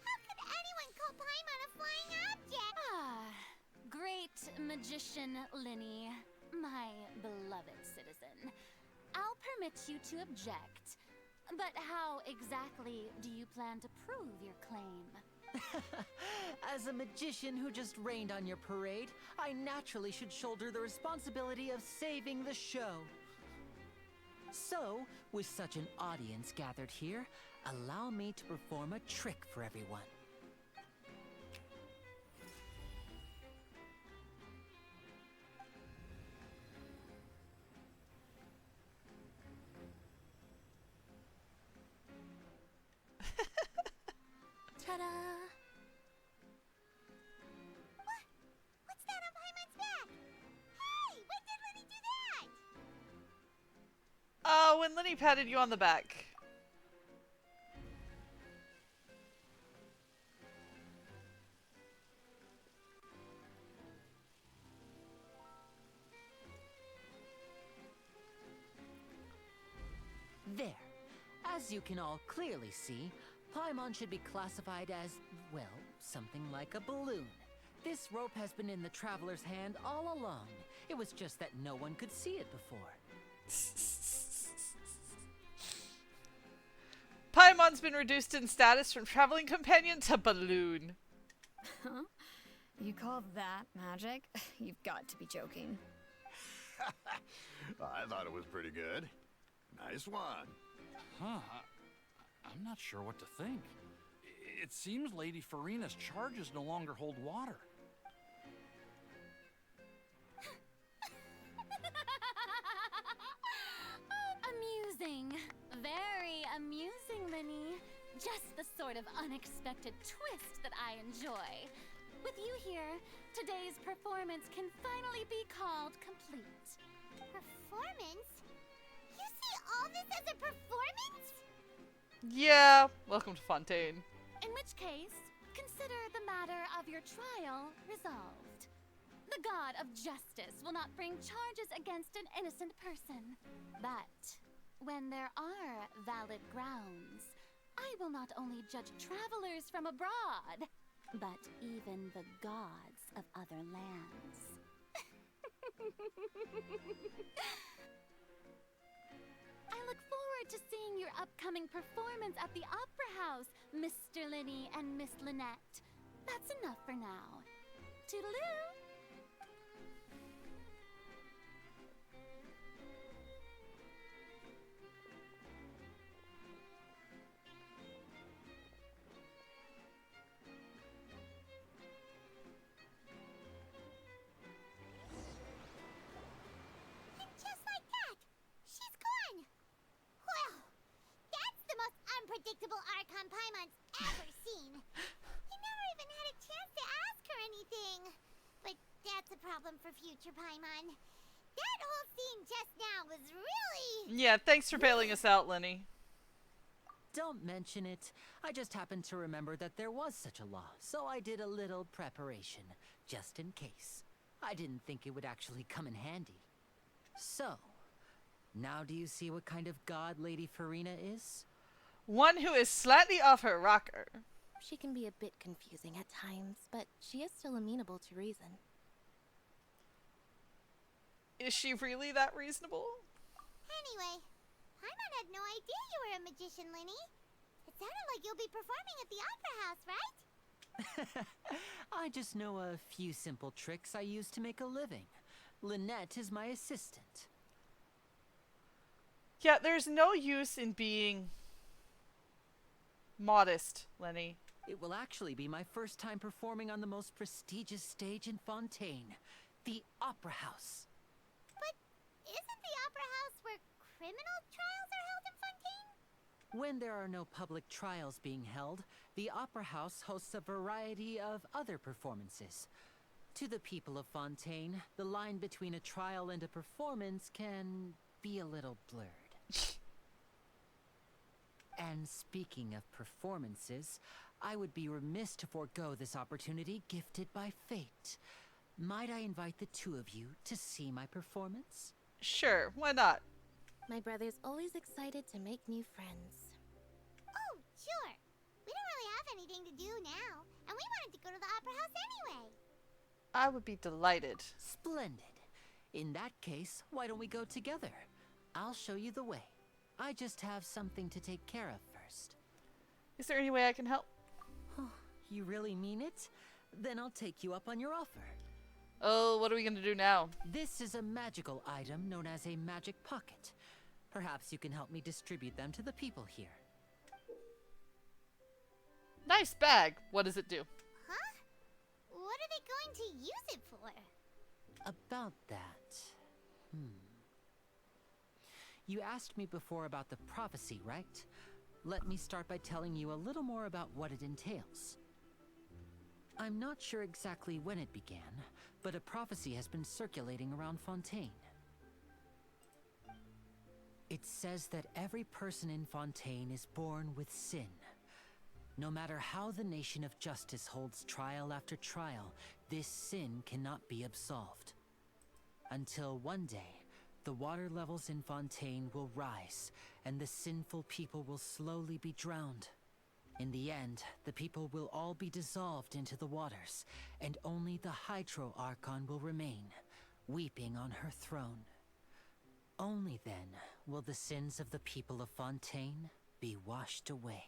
How could anyone call Paimon a flying object? Great magician Linny, my beloved citizen. I'll permit you to object, but how exactly do you plan to prove your claim? As a magician who just rained on your parade, I naturally should shoulder the responsibility of saving the show. So, with such an audience gathered here, allow me to perform a trick for everyone. Ta-da! What's that on Paimon's back? Hey, when did Linny do that? When Linny patted you on the back. There. As you can all clearly see, Paimon should be classified as, well, something like a balloon. This rope has been in the Traveler's hand all along. It was just that no one could see it before. Paimon's been reduced in status from traveling companion to balloon. Huh? You call that magic? You've got to be joking. I thought it was pretty good. Nice one. Huh. I'm not sure what to think. It seems Lady Farina's charges no longer hold water. Amusing. Very amusing, Linny. Just the sort of unexpected twist that I enjoy. With you here, today's performance can finally be called complete. Performance? You see all this as a performance? Yeah, welcome to Fontaine. In which case, consider the matter of your trial resolved. The god of justice will not bring charges against an innocent person. But when there are valid grounds, I will not only judge travelers from abroad, but even the gods of other lands. I look forward to seeing your upcoming performance at the Opera House, Mr. Linny and Miss Lynette. That's enough for now. Toodaloo! And just like that, she's gone. Well, that's the most unpredictable Archon Paimon's ever seen. He never even had a chance to ask her anything. But that's a problem for future Paimon. That whole whole scene just now was really... Yeah, thanks for bailing us out, Lenny. Don't mention it. I just happened to remember that there was such a law, so I did a little preparation, just in case. I didn't think it would actually come in handy. So, now do you see what kind of god Lady Farina is? One who is slightly off her rocker. She can be a bit confusing at times, but she is still amenable to reason. Is she really that reasonable? Anyway, Paimon had no idea you were a magician, Lenny. It sounded like you'll be performing at the Opera House, right? I just know a few simple tricks I use to make a living. Lynette is my assistant. Yeah, there's no use in being modest, Lenny. It will actually be my first time performing on the most prestigious stage in Fontaine, the Opera House. But isn't the Opera House where criminal trials are held in Fontaine? When there are no public trials being held, the Opera House hosts a variety of other performances. To the people of Fontaine, the line between a trial and a performance can be a little blurred. And speaking of performances, I would be remiss to forego this opportunity gifted by fate. Might I invite the two of you to see my performance? Sure, why not? My brother's always excited to make new friends. Oh, sure. We don't really have anything to do now, and we wanted to go to the Opera House anyway. I would be delighted. Splendid. In that case, why don't we go together? I'll show you the way. I just have something to take care of first. Is there any way I can help? You really mean it? Then I'll take you up on your offer. Oh, what are we gonna do now? This is a magical item known as a magic pocket. Perhaps you can help me distribute them to the people here. Nice bag. What does it do? Huh? What are they going to use it for? About that... You asked me before about the prophecy, right? Let me start by telling you a little more about what it entails. I'm not sure exactly when it began, but a prophecy has been circulating around Fontaine. It says that every person in Fontaine is born with sin. No matter how the Nation of Justice holds trial after trial, this sin cannot be absolved. Until one day, the water levels in Fontaine will rise, and the sinful people will slowly be drowned. In the end, the people will all be dissolved into the waters, and only the Hydro Archon will remain, weeping on her throne. Only then will the sins of the people of Fontaine be washed away.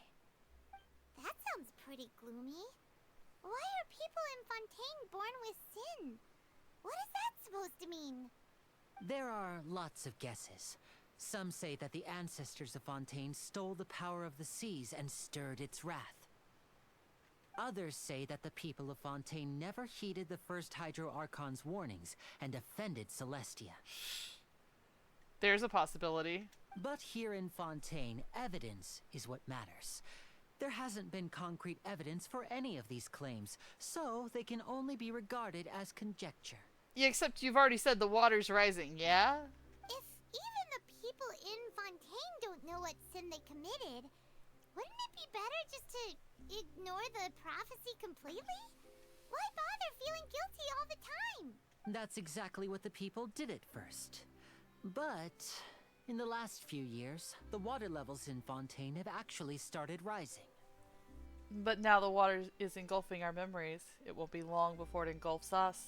That sounds pretty gloomy. Why are people in Fontaine born with sin? What is that supposed to mean? There are lots of guesses. Some say that the ancestors of Fontaine stole the power of the seas and stirred its wrath. Others say that the people of Fontaine never heeded the first Hydro Archon's warnings and offended Celestia. There's a possibility. But here in Fontaine, evidence is what matters. There hasn't been concrete evidence for any of these claims, so they can only be regarded as conjecture. Yeah, except you've already said the water's rising, yeah? If even the people in Fontaine don't know what sin they committed, wouldn't it be better just to ignore the prophecy completely? Why bother feeling guilty all the time? That's exactly what the people did at first. But in the last few years, the water levels in Fontaine have actually started rising. But now the water is engulfing our memories. It won't be long before it engulfs us.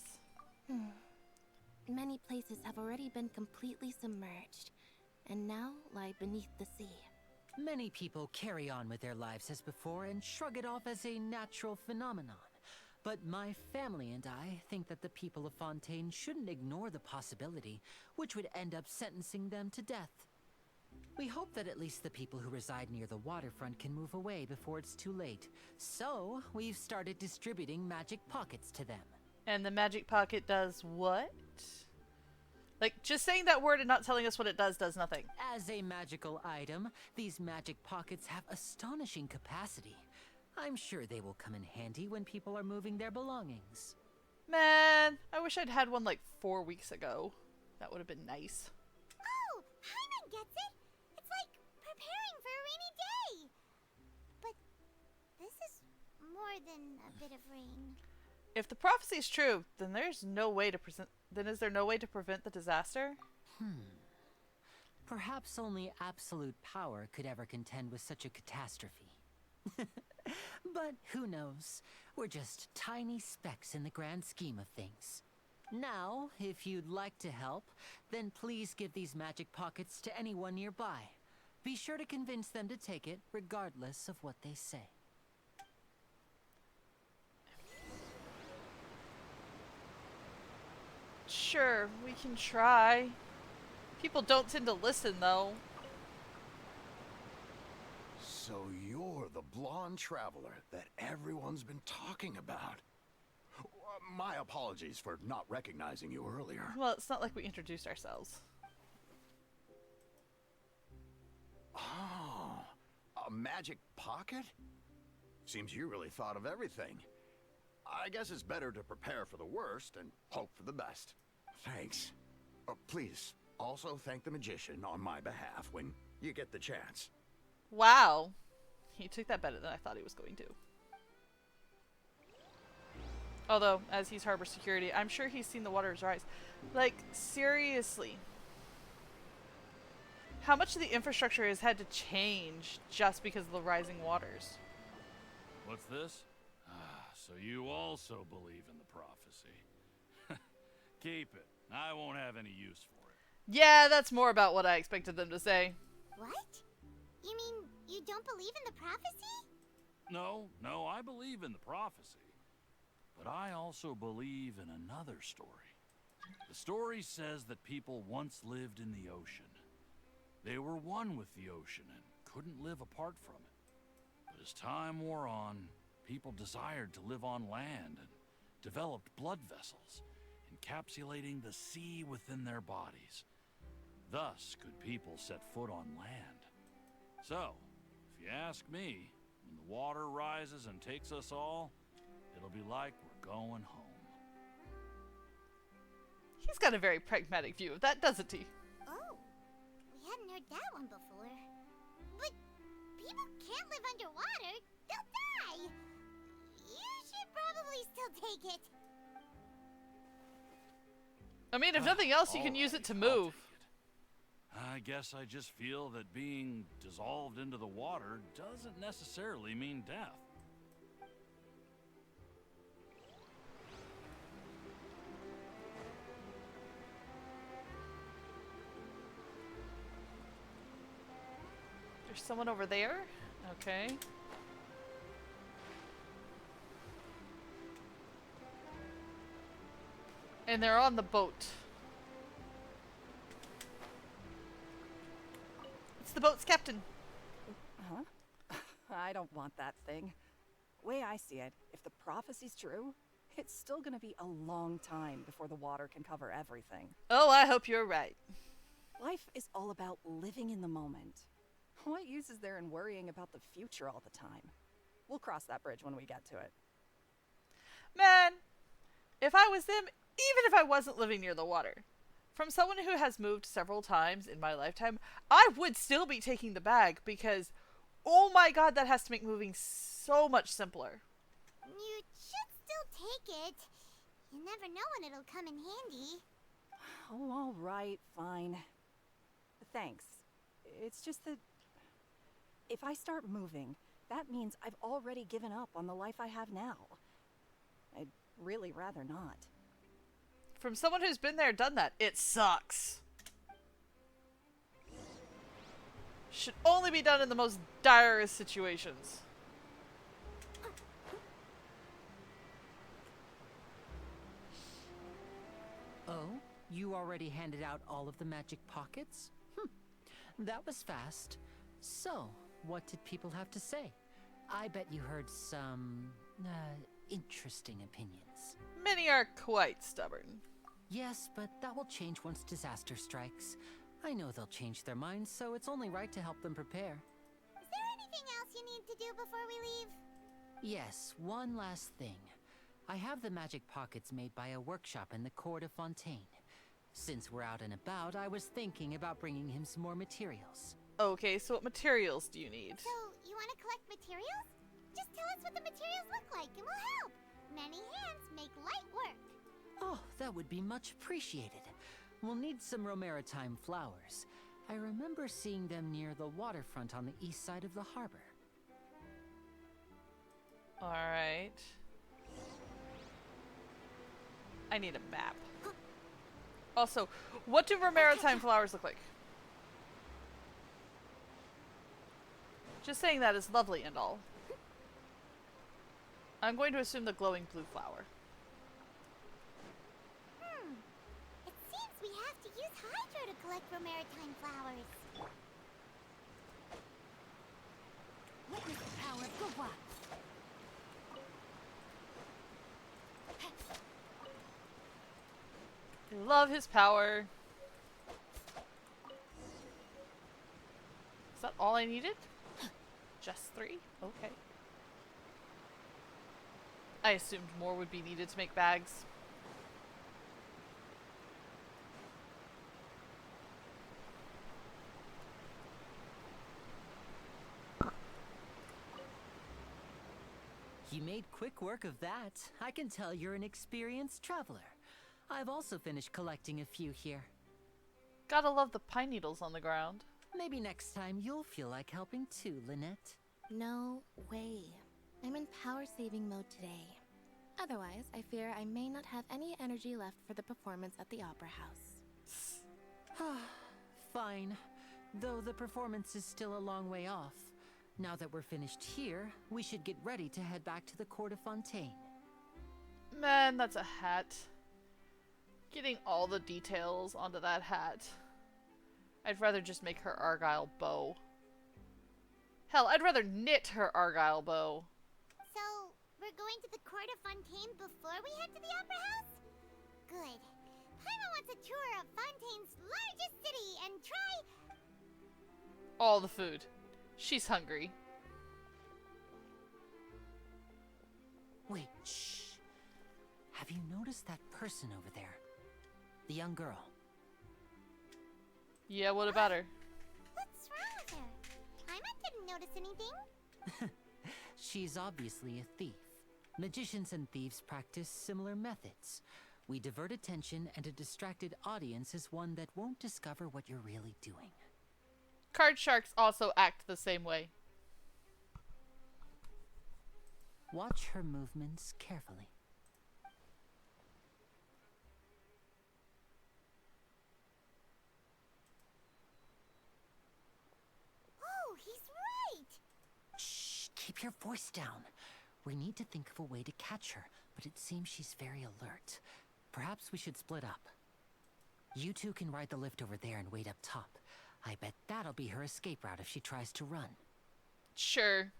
Many places have already been completely submerged, and now lie beneath the sea. Many people carry on with their lives as before and shrug it off as a natural phenomenon. But my family and I think that the people of Fontaine shouldn't ignore the possibility, which would end up sentencing them to death. We hope that at least the people who reside near the waterfront can move away before it's too late. So, we've started distributing magic pockets to them. And the magic pocket does what? Like, just saying that word and not telling us what it does nothing. As a magical item, these magic pockets have astonishing capacity. I'm sure they will come in handy when people are moving their belongings. Man, I wish I'd had one like 4 weeks ago. That would have been nice. Oh, Paimon gets it. It's like preparing for a rainy day. But this is more than a bit of rain. If the prophecy is true, then there's no way to present. Then is there no way to prevent the disaster? Perhaps only absolute power could ever contend with such a catastrophe. But who knows? We're just tiny specks in the grand scheme of things. Now, if you'd like to help, then please give these magic pockets to anyone nearby. Be sure to convince them to take it, regardless of what they say. Sure, we can try. People don't tend to listen, though. So you're the blonde traveler that everyone's been talking about. My apologies for not recognizing you earlier. Well, it's not like we introduced ourselves. Oh, a magic pocket? Seems you really thought of everything. I guess it's better to prepare for the worst and hope for the best. Thanks. Please, also thank the magician on my behalf when you get the chance. Wow. He took that better than I thought he was going to. Although, as he's harbor security, I'm sure he's seen the waters rise. Like, seriously. How much of the infrastructure has had to change just because of the rising waters? What's this? So you also believe in the prophecy. Keep it. I won't have any use for it. Yeah, that's more about what I expected them to say. What? You mean you don't believe in the prophecy? No, I believe in the prophecy. But I also believe in another story. The story says that people once lived in the ocean. They were one with the ocean and couldn't live apart from it. But as time wore on, people desired to live on land and developed blood vessels, encapsulating the sea within their bodies. Thus could people set foot on land. So, if you ask me, when the water rises and takes us all, it'll be like we're going home. He's got a very pragmatic view of that, doesn't he? Oh, we hadn't heard that one before. But people can't live underwater. They'll die. You should probably still take it. I mean, if nothing else, you can use it to move. I guess I just feel that being dissolved into the water doesn't necessarily mean death. There's someone over there? Okay. And they're on the boat. It's the boat's captain. Huh? I don't want that thing. Way I see it, if the prophecy's true, it's still gonna be a long time before the water can cover everything. Oh, I hope you're right. Life is all about living in the moment. What use is there in worrying about the future all the time? We'll cross that bridge when we get to it. Man, if I was them, even if I wasn't living near the water, from someone who has moved several times in my lifetime, I would still be taking the bag because, oh my god, that has to make moving so much simpler. You should still take it. You never know when it'll come in handy. Oh, all right, fine. Thanks. It's just that if I start moving, that means I've already given up on the life I have now. I'd really rather not. From someone who's been there, done that, it sucks. Should only be done in the most direst situations. Oh, you already handed out all of the magic pockets? That was fast. So, what did people have to say? I bet you heard some, interesting opinions. Many are quite stubborn. Yes, but that will change once disaster strikes. I know they'll change their minds, so it's only right to help them prepare. Is there anything else you need to do before we leave? Yes, one last thing. I have the magic pockets made by a workshop in the court of Fontaine. Since we're out and about, I was thinking about bringing him some more materials. Okay, so what materials do you need? So, you want to collect materials? Just tell us what the materials look like and we'll help. Many hands make light work. Oh, that would be much appreciated. We'll need some Romaritime flowers. I remember seeing them near the waterfront on the east side of the harbor. Alright. I need a map. Also, what do Romaritime flowers look like? Just saying that is lovely and all. I'm going to assume the glowing blue flower. It seems we have to use Hydro to collect Romaritime flowers. Witness the power of Gurwa. I love his power. Is that all I needed? Just 3? Okay. I assumed more would be needed to make bags. You made quick work of that. I can tell you're an experienced traveler. I've also finished collecting a few here. Gotta love the pine needles on the ground. Maybe next time you'll feel like helping too, Lynette. No way. I'm in power-saving mode today. Otherwise, I fear I may not have any energy left for the performance at the Opera House. Fine. Though the performance is still a long way off. Now that we're finished here, we should get ready to head back to the Court of Fontaine. Man, that's a hat. Getting all the details onto that hat. I'd rather just make her Argyle bow. Hell, I'd rather knit her Argyle bow. So, we're going to the Court of Fontaine before we head to the Opera House? Good. Paimon wants a tour of Fontaine's largest city and try... All the food. She's hungry. Wait, shh. Have you noticed that person over there? The young girl. Yeah, what about her? What's wrong with her? Paimon didn't notice anything. She's obviously a thief. Magicians and thieves practice similar methods. We divert attention, and a distracted audience is one that won't discover what you're really doing. Card sharks also act the same way. Watch her movements carefully. Oh, he's right! Shh, keep your voice down. We need to think of a way to catch her, but it seems she's very alert. Perhaps we should split up. You two can ride the lift over there and wait up top. I bet that'll be her escape route if she tries to run. Sure.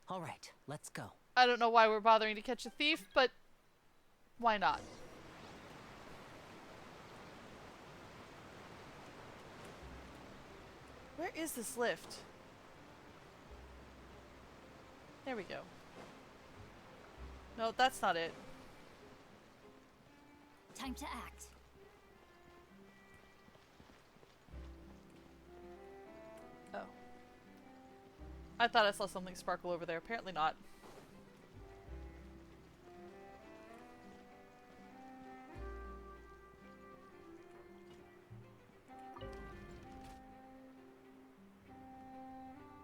All right, let's go. I don't know why we're bothering to catch a thief, but why not? Where is this lift? There we go. No, that's not it. Time to act. Oh. I thought I saw something sparkle over there. Apparently not.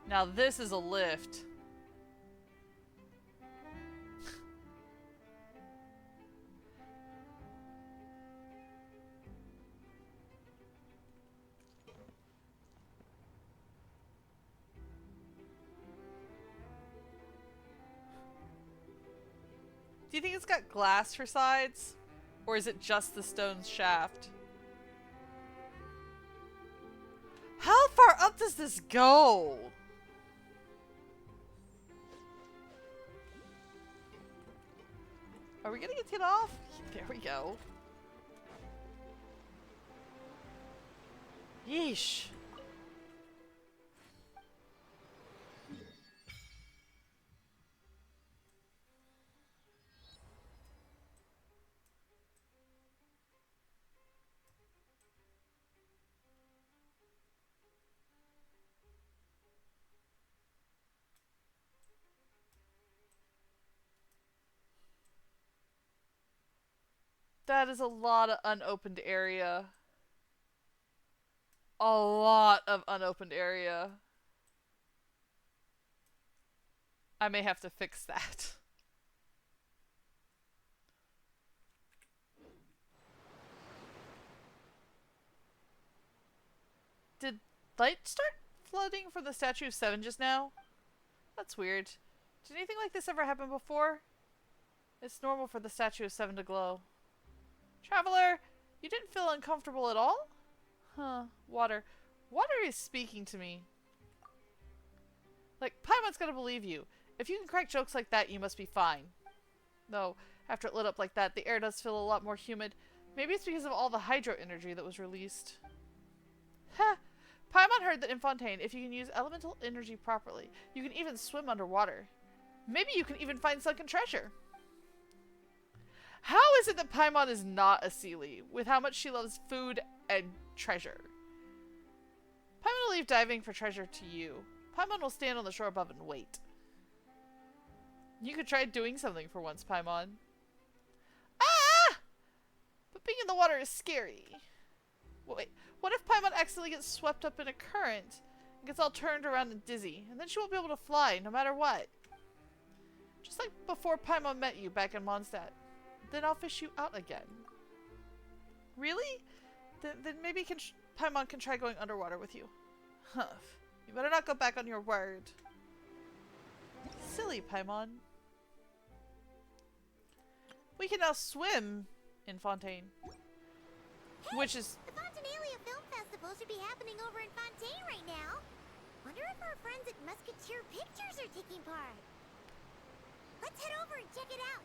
Now this is a lift. Do you think it's got glass for sides? Or is it just the stone shaft? How far up does this go? Are we gonna get off? There we go. Yeesh. That is a lot of unopened area. A lot of unopened area. I may have to fix that. Did light start flooding from the Statue of Seven just now? That's weird. Did anything like this ever happen before? It's normal for the Statue of Seven to glow. Traveler, you didn't feel uncomfortable at all? Huh. Water. Water is speaking to me. Like, Paimon's gonna believe you. If you can crack jokes like that, you must be fine. Though, after it lit up like that, the air does feel a lot more humid. Maybe it's because of all the hydro energy that was released. Heh! Paimon heard that in Fontaine, if you can use elemental energy properly, you can even swim underwater. Maybe you can even find sunken treasure. How is it that Paimon is not a Seelie, with how much she loves food and treasure? Paimon will leave diving for treasure to you. Paimon will stand on the shore above and wait. You could try doing something for once, Paimon. Ah! But being in the water is scary. Wait, what if Paimon accidentally gets swept up in a current and gets all turned around and dizzy, and then she won't be able to fly no matter what? Just like before Paimon met you back in Mondstadt. Then I'll fish you out again. Really? Then maybe Paimon can try going underwater with you. Huh. You better not go back on your word. Silly Paimon. We can now swim in Fontaine. Hey, which is... The Fontanalia Film Festival should be happening over in Fontaine right now. Wonder if our friends at Musketeer Pictures are taking part. Let's head over and check it out.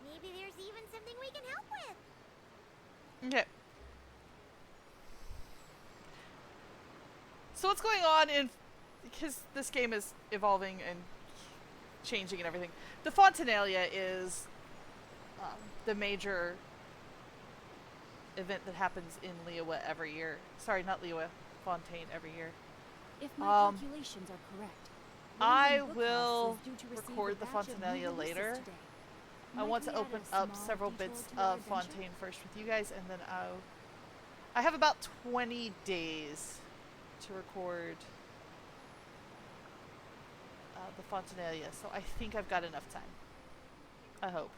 Maybe there's even something we can help with. Okay. So what's going on in... Because this game is evolving and changing and everything. The Fontanalia is the major event that happens in Liyue every year. Sorry, not Liyue. Fontaine every year. If my calculations are correct, I will record the Fontanalia later. I want to open up several bits of Fontaine first with you guys, and then I have about 20 days to record the Fontanalia, so I think I've got enough time. I hope.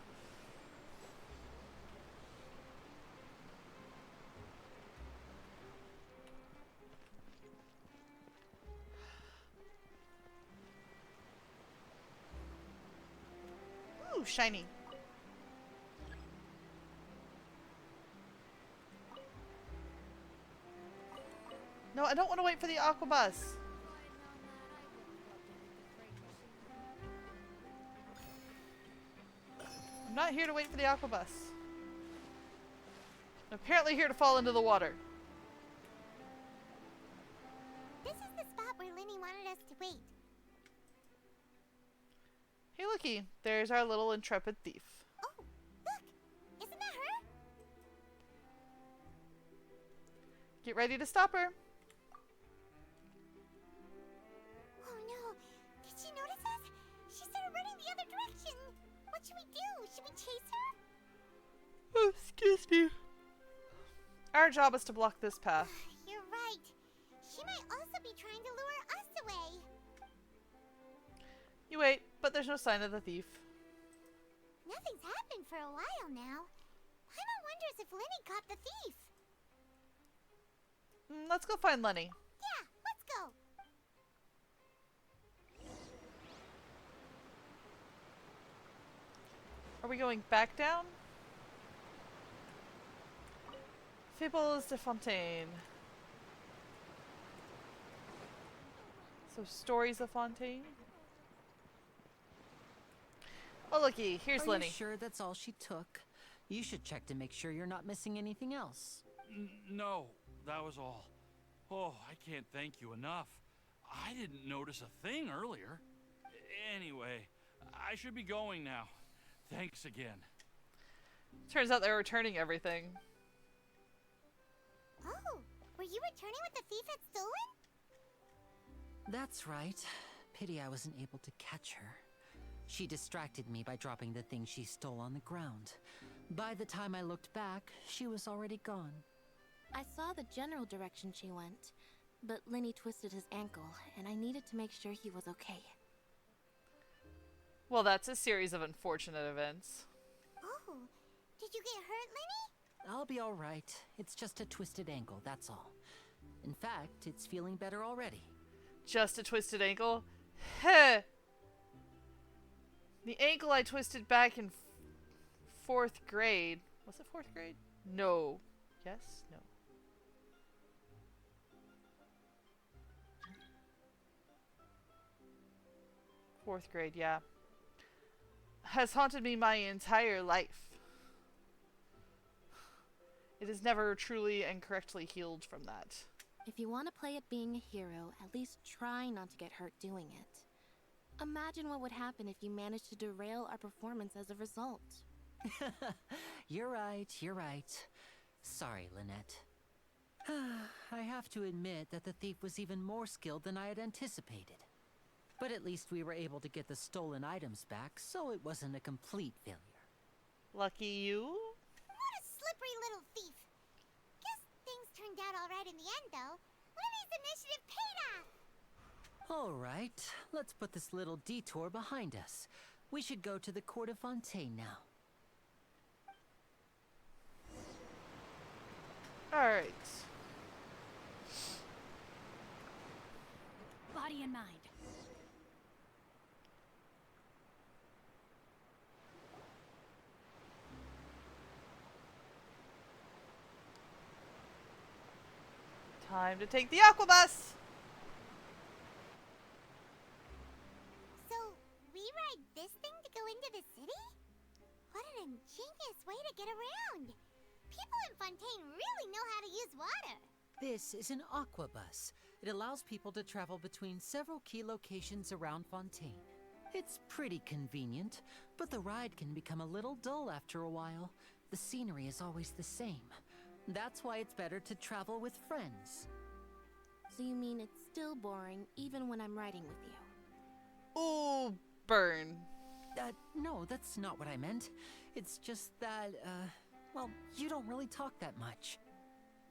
Ooh, shiny. No, I don't want to wait for the aqua bus. I'm not here to wait for the aqua bus. I'm apparently here to fall into the water. This is the spot where Linny wanted us to wait. Hey, looky. There's our little intrepid thief. Oh, look! Isn't that her? Get ready to stop her. Oh no! Did she notice us? She started running the other direction. What should we do? Should we chase her? Oh, excuse me. Our job is to block this path. You're right. She might also be trying to lure us away. You wait, but there's no sign of the thief. Nothing's happened for a while now. Paimon wonders if Linny caught the thief. Let's go find Lenny. Yeah, let's go. Are we going back down? Fables de Fontaine. So, Stories of Fontaine? Oh, looky, here's Are Lenny. you sure that's all she took? You should check to make sure you're not missing anything else. No, that was all. Oh, I can't thank you enough. I didn't notice a thing earlier. Anyway, I should be going now. Thanks again. Turns out they're returning everything. Oh, were you returning what the thief had stolen? That's right. Pity I wasn't able to catch her. She distracted me by dropping the thing she stole on the ground. By the time I looked back, she was already gone. I saw the general direction she went, but Lenny twisted his ankle, and I needed to make sure he was okay. Well, that's a series of unfortunate events. Oh, did you get hurt, Lenny? I'll be all right. It's just a twisted ankle, that's all. In fact, it's feeling better already. Just a twisted ankle? Heh! The ankle I twisted back in 4th grade. Was it 4th grade? No. Yes? No. Fourth grade, yeah. Has haunted me my entire life. It has never truly and correctly healed from that. If you want to play at being a hero, at least try not to get hurt doing it. Imagine what would happen if you managed to derail our performance as a result. You're right, you're right. Sorry, Lynette. I have to admit that the thief was even more skilled than I had anticipated. But at least we were able to get the stolen items back, so it wasn't a complete failure. Lucky you? What a slippery little thief. Guess things turned out all right in the end, though. Lenny's initiative paid off. All right, let's put this little detour behind us. We should go to the Court of Fontaine now. Alright. Body and mind. Time to take the Aquabus! So, we ride this thing to go into the city? What an ingenious way to get around. People in Fontaine really know how to use water. This is an aquabus. It allows people to travel between several key locations around Fontaine. It's pretty convenient, but the ride can become a little dull after a while. The scenery is always the same. That's why it's better to travel with friends. So you mean it's still boring even when I'm riding with you? Ooh, burn. No, that's not what I meant. It's just that, well, you don't really talk that much.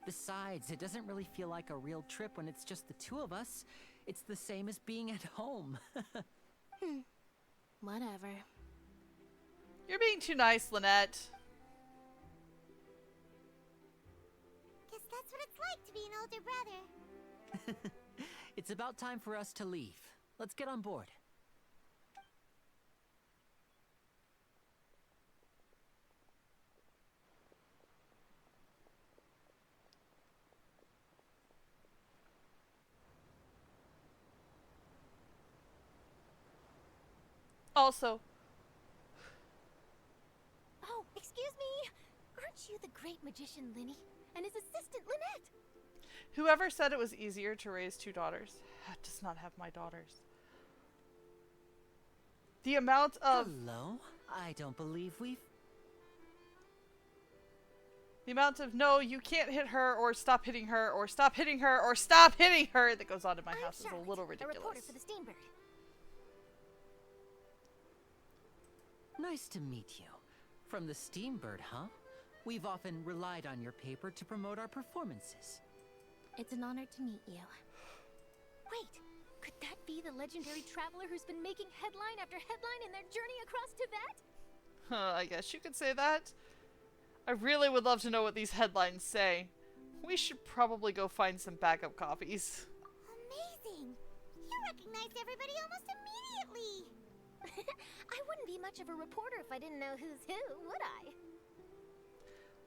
Besides, it doesn't really feel like a real trip when it's just the two of us. It's the same as being at home. Whatever. You're being too nice, Lynette. Guess that's what it's like to be an older brother. It's about time for us to leave. Let's get on board. Also, Oh, excuse me. Aren't you the great magician Lenny and his assistant Lynette? whoever said it was easier to raise 2 daughters does not have my daughters. The amount of... Hello? I don't believe we've... The amount of, no, you can't hit her, or stop hitting her, or stop hitting her, or stop hitting her that goes on in my house is a little ridiculous. A reporter for the Steambird. Nice to meet you. From the Steambird, huh? We've often relied on your paper to promote our performances. It's an honor to meet you. Wait, could that be the legendary traveler who's been making headline after headline in their journey across Tibet? I guess you could say that. I really would love to know what these headlines say. We should probably go find some backup copies. Amazing! You recognized everybody almost immediately! I wouldn't be much of a reporter if I didn't know who's who, would I?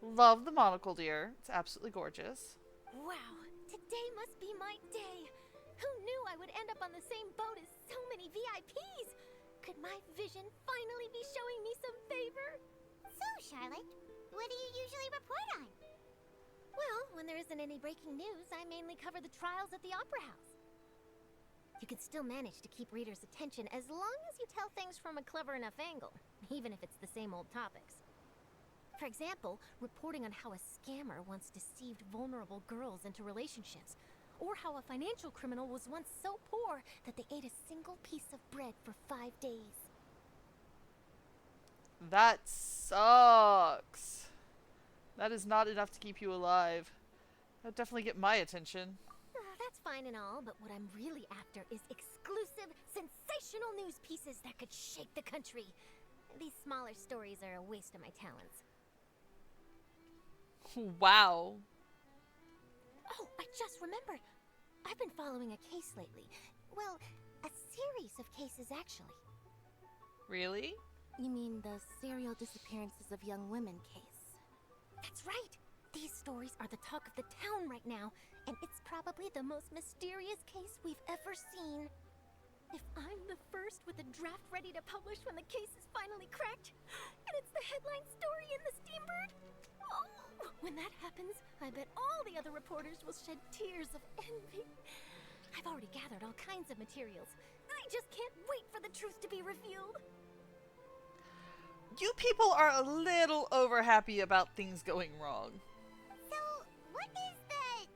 Love the monocle, dear. It's absolutely gorgeous. Wow, today must be my day! Who knew I would end up on the same boat as so many VIPs? Could my vision finally be showing me some favor? So, Charlotte, what do you usually report on? Well, when there isn't any breaking news, I mainly cover the trials at the Opera House. You can still manage to keep readers' attention as long as you tell things from a clever enough angle, even if it's the same old topics. For example, reporting on how a scammer once deceived vulnerable girls into relationships, or how a financial criminal was once so poor that they ate a single piece of bread for 5 days. That sucks. That is not enough to keep you alive. That'd definitely get my attention. That's fine and all, but what I'm really after is exclusive, sensational news pieces that could shake the country. These smaller stories are a waste of my talents. Wow. Oh, I just remembered. I've been following a case lately. Well, a series of cases, actually. Really? You mean the serial disappearances of young women case? That's right. These stories are the talk of the town right now, and it's probably the most mysterious case we've ever seen. If I'm the first with a draft ready to publish when the case is finally cracked, and it's the headline story in the Steambird, oh, when that happens, I bet all the other reporters will shed tears of envy. I've already gathered all kinds of materials. I just can't wait for the truth to be revealed. You people are a little over happy about things going wrong. So, what is the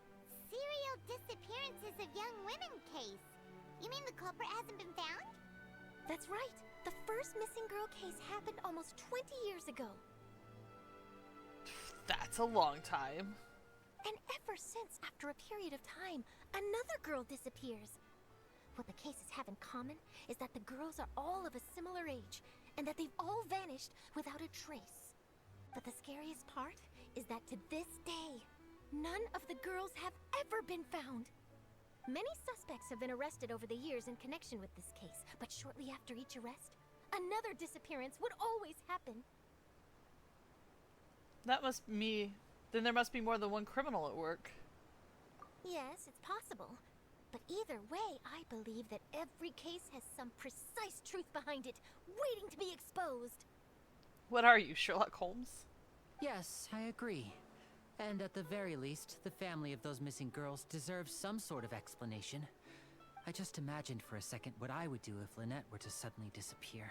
serial disappearances of young women case? You mean the culprit hasn't been found? That's right. The first missing girl case happened almost 20 years ago. That's a long time. And ever since, after a period of time, another girl disappears. What the cases have in common is that the girls are all of a similar age, and that they've all vanished without a trace. But the scariest part is that to this day, none of the girls have ever been found. Many suspects have been arrested over the years in connection with this case, but shortly after each arrest, another disappearance would always happen. That must be... Then there must be more than one criminal at work. Yes, it's possible. But either way, I believe that every case has some precise truth behind it, waiting to be exposed. What are you, Sherlock Holmes? Yes, I agree. And at the very least, the family of those missing girls deserves some sort of explanation. I just imagined for a second what I would do if Lynette were to suddenly disappear.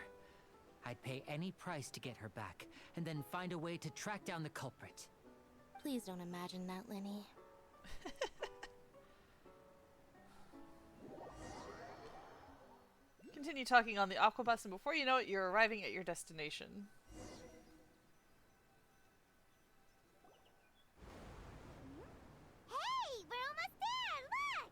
I'd pay any price to get her back, and then find a way to track down the culprit. Please don't imagine that, Lenny. Continue talking on the aquabus, and before you know it, you're arriving at your destination. Hey, we're almost there! Look!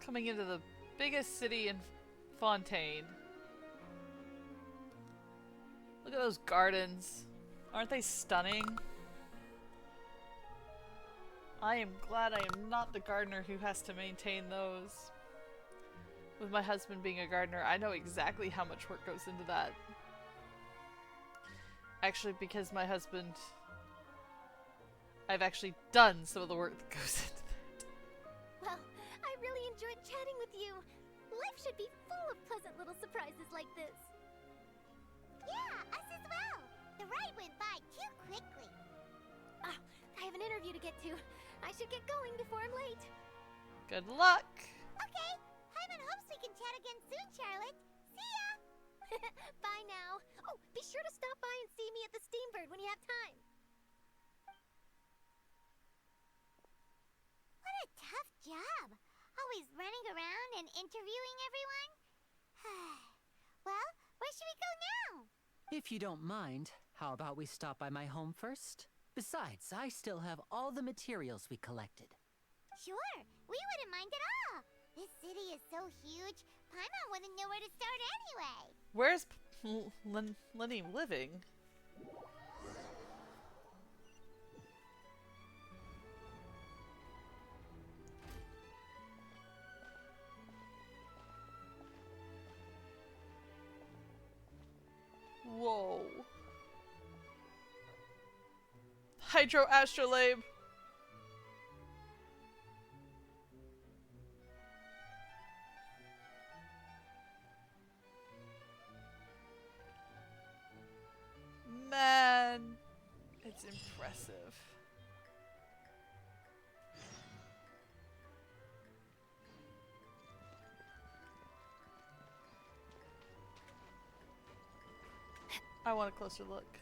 Coming into the biggest city in Fontaine. Look at those gardens. Aren't they stunning? I am glad I am not the gardener who has to maintain those. With my husband being a gardener, I know exactly how much work goes into that. Actually, because my husband... I've actually done some of the work that goes into that. Well, I really enjoyed chatting with you. Life should be full of pleasant little surprises like this. Yeah, us as well. The ride went by too quickly. Ah, I have an interview to get to. I should get going before I'm late. Good luck! Okay, Hyman hopes we can chat again soon, Charlotte. See ya! Bye now. Oh, be sure to stop by and see me at the Steambird when you have time. What a tough job. Always running around and interviewing everyone. Well, where should we go now? If you don't mind, how about we stop by my home first? Besides, I still have all the materials we collected. Sure, we wouldn't mind at all. This city is so huge, Paimon wouldn't know where to start anyway. Where's Lenny living? Whoa. Hydroastrolabe. Man, it's impressive. I want a closer look.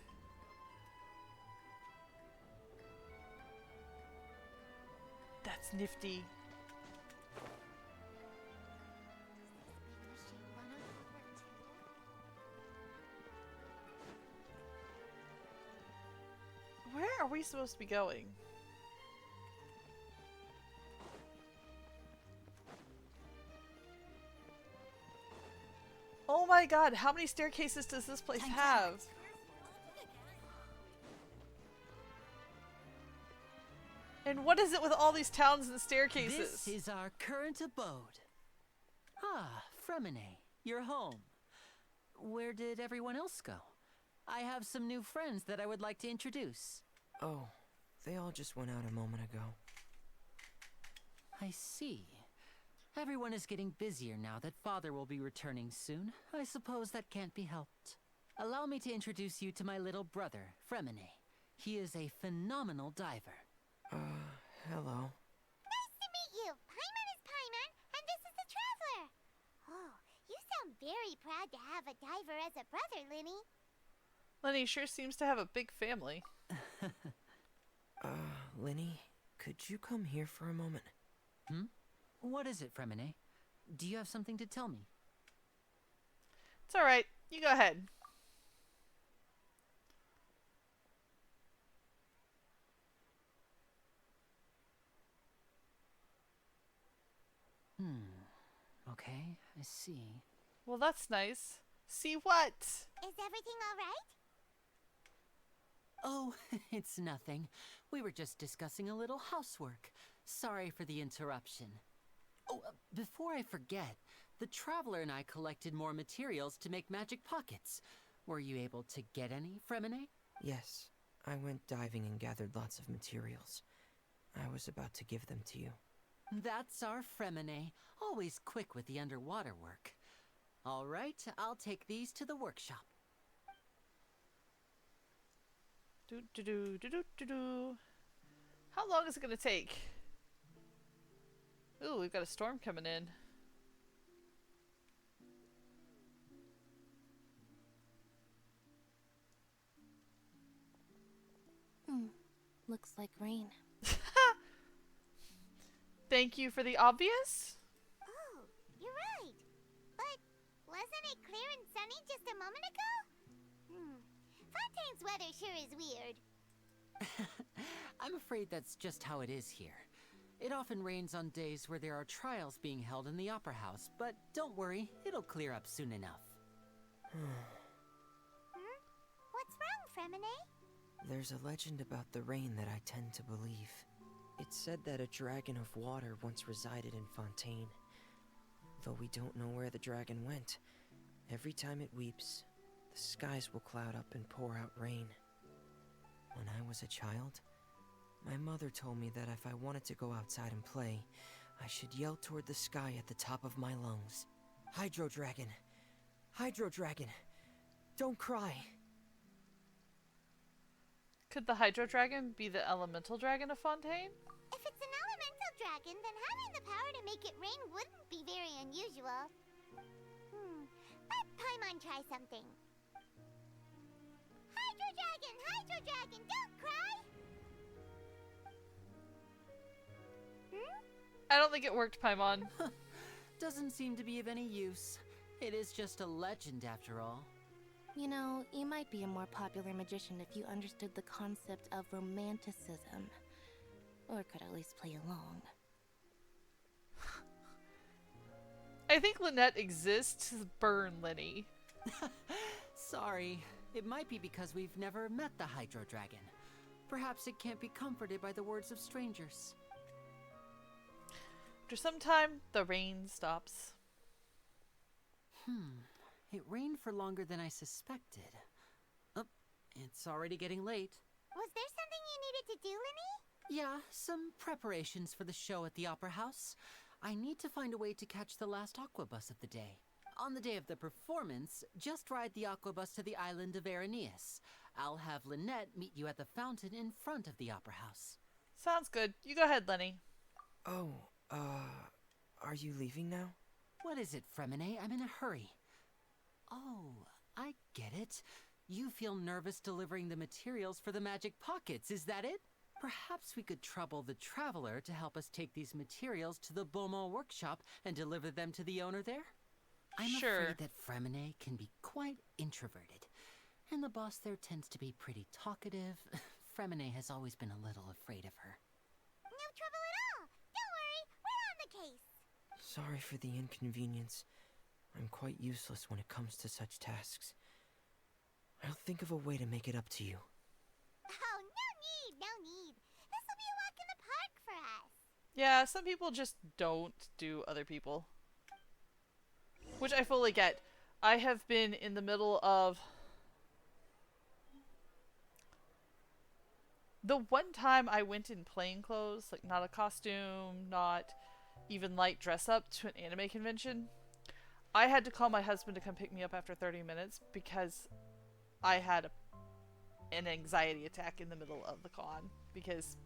That's nifty. Where are we supposed to be going? Oh my god, how many staircases does this place have? And what is it with all these towns and staircases? This is our current abode. Ah, Fremine, you're home. Where did everyone else go? I have some new friends that I would like to introduce. Oh, they all just went out a moment ago. I see. Everyone is getting busier now that Father will be returning soon. I suppose that can't be helped. Allow me to introduce you to my little brother, Fremine. He is a phenomenal diver. Hello. Nice to meet you. Paimon is Paimon, and this is the Traveler. Oh, you sound very proud to have a diver as a brother, Linny. Lenny sure seems to have a big family. Linny, could you come here for a moment? What is it, Fremine? Do you have something to tell me? It's alright. You go ahead. Okay, I see. Well, that's nice. See what? Is everything all right? Oh, it's nothing. We were just discussing a little housework. Sorry for the interruption. Oh, before I forget, the Traveler and I collected more materials to make magic pockets. Were you able to get any, Fremine? Yes, I went diving and gathered lots of materials. I was about to give them to you. That's our Fremine, always quick with the underwater work. All right, I'll take these to the workshop. How long is it gonna take? Ooh, we've got a storm coming in. Looks like rain. Thank you for the obvious. Oh, you're right. But wasn't it clear and sunny just a moment ago? Fontaine's weather sure is weird. I'm afraid that's just how it is here. It often rains on days where there are trials being held in the Opera House, but don't worry, it'll clear up soon enough. What's wrong, Fremine? There's a legend about the rain that I tend to believe. It's said that a dragon of water once resided in Fontaine. Though we don't know where the dragon went, every time it weeps, the skies will cloud up and pour out rain. When I was a child, my mother told me that if I wanted to go outside and play, I should yell toward the sky at the top of my lungs. Hydro Dragon! Hydro Dragon! Don't cry! Could the Hydro Dragon be the elemental dragon of Fontaine? If it's an elemental dragon, then having the power to make it rain wouldn't be very unusual. Let Paimon try something. Hydro Dragon, don't cry! I don't think it worked, Paimon. Doesn't seem to be of any use. It is just a legend after all. You know, you might be a more popular magician if you understood the concept of romanticism. Or could at least play along. I think Lynette exists to burn Lenny. Sorry. It might be because we've never met the Hydro Dragon. Perhaps it can't be comforted by the words of strangers. After some time, the rain stops. It rained for longer than I suspected. Oh, it's already getting late. Was there something you needed to do, Linny? Yeah, some preparations for the show at the Opera House. I need to find a way to catch the last aqua bus of the day. On the day of the performance, just ride the aqua bus to the island of Araneus. I'll have Lynette meet you at the fountain in front of the Opera House. Sounds good. You go ahead, Lenny. Oh, are you leaving now? What is it, Fremine? I'm in a hurry. Oh, I get it. You feel nervous delivering the materials for the magic pockets, is that it? Perhaps we could trouble the Traveler to help us take these materials to the Beaumont workshop and deliver them to the owner there? I'm afraid that Fremine can be quite introverted, and the boss there tends to be pretty talkative. Fremine has always been a little afraid of her. No trouble at all. Don't worry, we're on the case. Sorry for the inconvenience. I'm quite useless when it comes to such tasks. I'll think of a way to make it up to you. Oh, no need. This will be a walk in the park for us. Yeah, some people just don't do other people. Which I fully get. I have been in the middle of... The one time I went in plain clothes, like not a costume, not even light dress up, to an anime convention, I had to call my husband to come pick me up after 30 minutes because I had an anxiety attack in the middle of the con. Because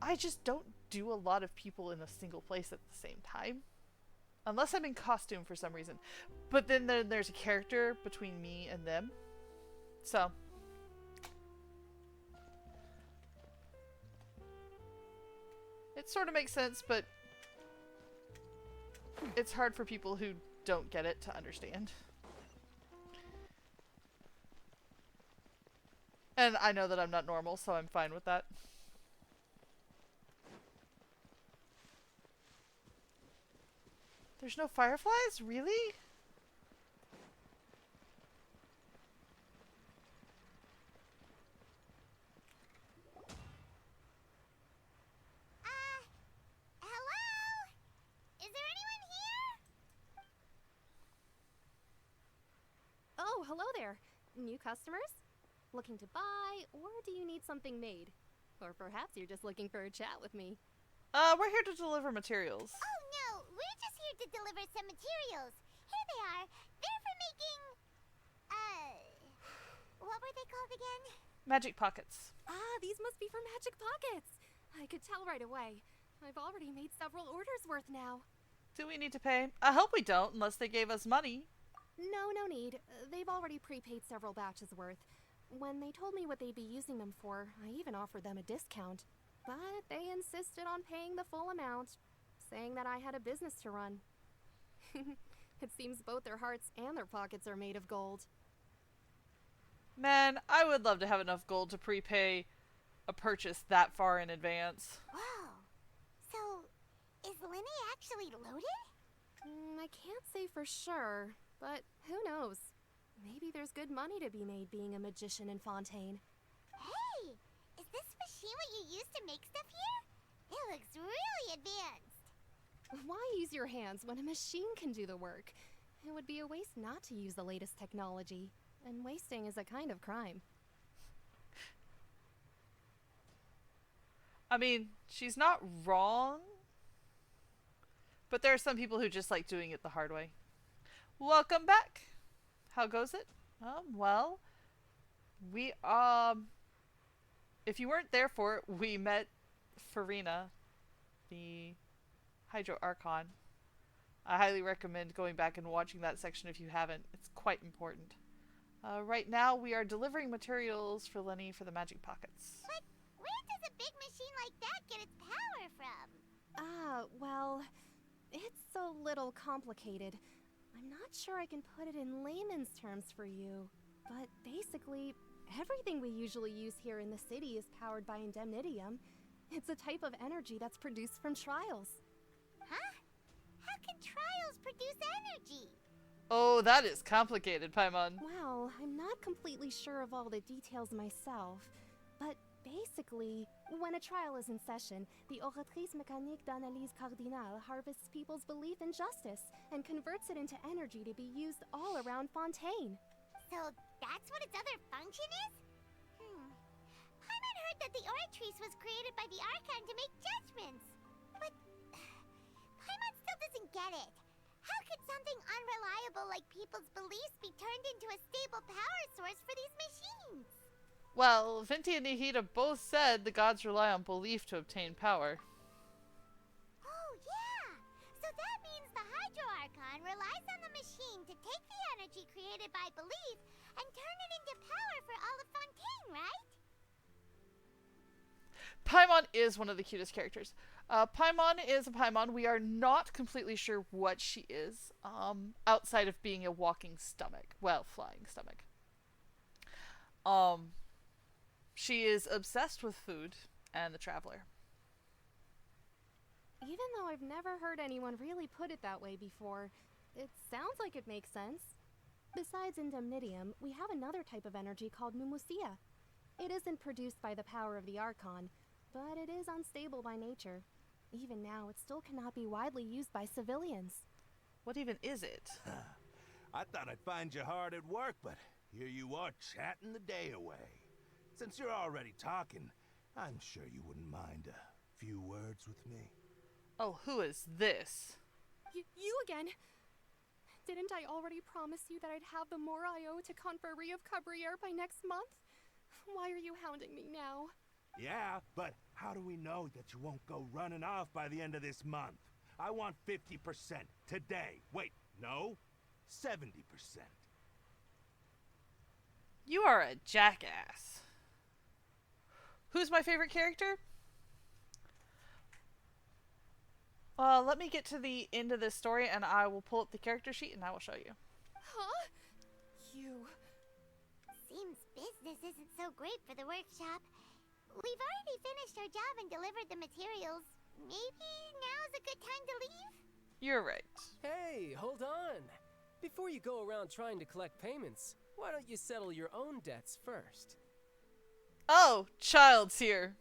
I just don't do a lot of people in a single place at the same time. Unless I'm in costume for some reason. But then there's a character between me and them. So... it sort of makes sense, but it's hard for people who don't get it to understand. And I know that I'm not normal, so I'm fine with that. There's no fireflies? Really? Hello? Is there anyone here? Oh, hello there. New customers? Looking to buy, or do you need something made? Or perhaps you're just looking for a chat with me. We're here to deliver materials. Oh no, we're just here to deliver some materials. Here they are. They're for making... what were they called again? Magic pockets. Ah, these must be for Magic Pockets. I could tell right away. I've already made several orders worth now. Do we need to pay? I hope we don't, unless they gave us money. No need. They've already prepaid several batches worth. When they told me what they'd be using them for, I even offered them a discount. But they insisted on paying the full amount, saying that I had a business to run. It seems both their hearts and their pockets are made of gold. Man, I would love to have enough gold to prepay a purchase that far in advance. Whoa. So, is Lenny actually loaded? I can't say for sure, but who knows? Maybe there's good money to be made being a magician in Fontaine. Hey! Is this machine what you use to make stuff here? It looks really advanced. Why use your hands when a machine can do the work? It would be a waste not to use the latest technology, and wasting is a kind of crime. I mean, she's not wrong, but there are some people who just like doing it the hard way. Welcome back. How goes it? Well, we, if you weren't there for it, we met Furina, the Hydro Archon. I highly recommend going back and watching that section if you haven't. It's quite important. Right now, we are delivering materials for Lenny for the Magic Pockets. But where does a big machine like that get its power from? Well, it's a little complicated. I'm not sure I can put it in layman's terms for you, but basically, everything we usually use here in the city is powered by indemnitium. It's a type of energy that's produced from trials. Huh? How can trials produce energy? Oh, that is complicated, Paimon. Well, I'm not completely sure of all the details myself, but basically, when a trial is in session, the Oratrice Mécanique d'Analyse Cardinale harvests people's belief in justice and converts it into energy to be used all around Fontaine. So that's what its other function is? Paimon heard that the Oratrice was created by the Archon to make judgments. But Paimon still doesn't get it. How could something unreliable like people's beliefs be turned into a stable power source for these machines? Well, Venti and Nihida both said the gods rely on belief to obtain power. Oh, yeah! So that means the Hydro Archon relies on the machine to take the energy created by belief and turn it into power for all of Fontaine, right? Paimon is one of the cutest characters. Paimon is a Paimon. We are not completely sure what she is, outside of being a walking stomach. Well, flying stomach. She is obsessed with food and the Traveler. Even though I've never heard anyone really put it that way before, it sounds like it makes sense. Besides Indemnitium, we have another type of energy called Mumusia. It isn't produced by the power of the Archon, but it is unstable by nature. Even now, it still cannot be widely used by civilians. What even is it? I thought I'd find you hard at work, but here you are chatting the day away. Since you're already talking, I'm sure you wouldn't mind a few words with me. Oh, who is this? You again? Didn't I already promise you that I'd have the more I owe to Confrérie of Cabriere by next month? Why are you hounding me now? Yeah, but how do we know that you won't go running off by the end of this month? I want 50% today. Wait, no, 70%. You are a jackass. Who's my favorite character? Let me get to the end of this story and I will pull up the character sheet and I will show you. Huh? You... Seems business isn't so great for the workshop. We've already finished our job and delivered the materials. Maybe now's a good time to leave? You're right. Hey, hold on. Before you go around trying to collect payments, why don't you settle your own debts first? Oh, Child's here.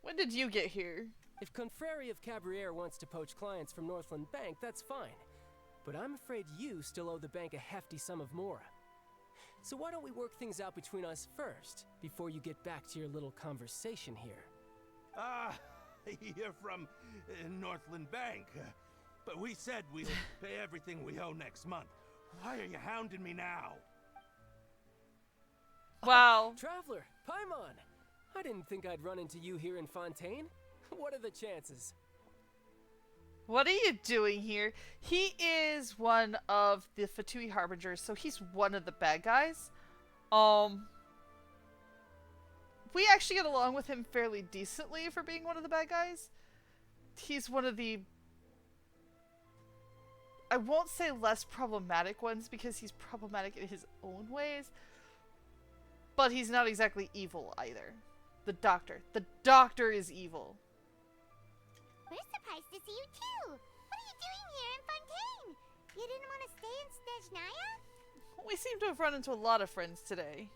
When did you get here? If Confrérie of Cabriere wants to poach clients from Northland Bank, that's fine. But I'm afraid you still owe the bank a hefty sum of mora. So why don't we work things out between us first, before you get back to your little conversation here? You're from Northland Bank. But we said we'll pay everything we owe next month. Why are you hounding me now? Wow. Traveler, Paimon! I didn't think I'd run into you here in Fontaine. What are the chances? What are you doing here? He is one of the Fatui Harbingers, so he's one of the bad guys. We actually get along with him fairly decently for being one of the bad guys. He's one of the... I won't say less problematic ones because he's problematic in his own ways. But he's not exactly evil either. The Doctor. The Doctor is evil. We're surprised to see you too. What are you doing here in Fontaine? You didn't want to stay in Snezhnaya? We seem to have run into a lot of friends today.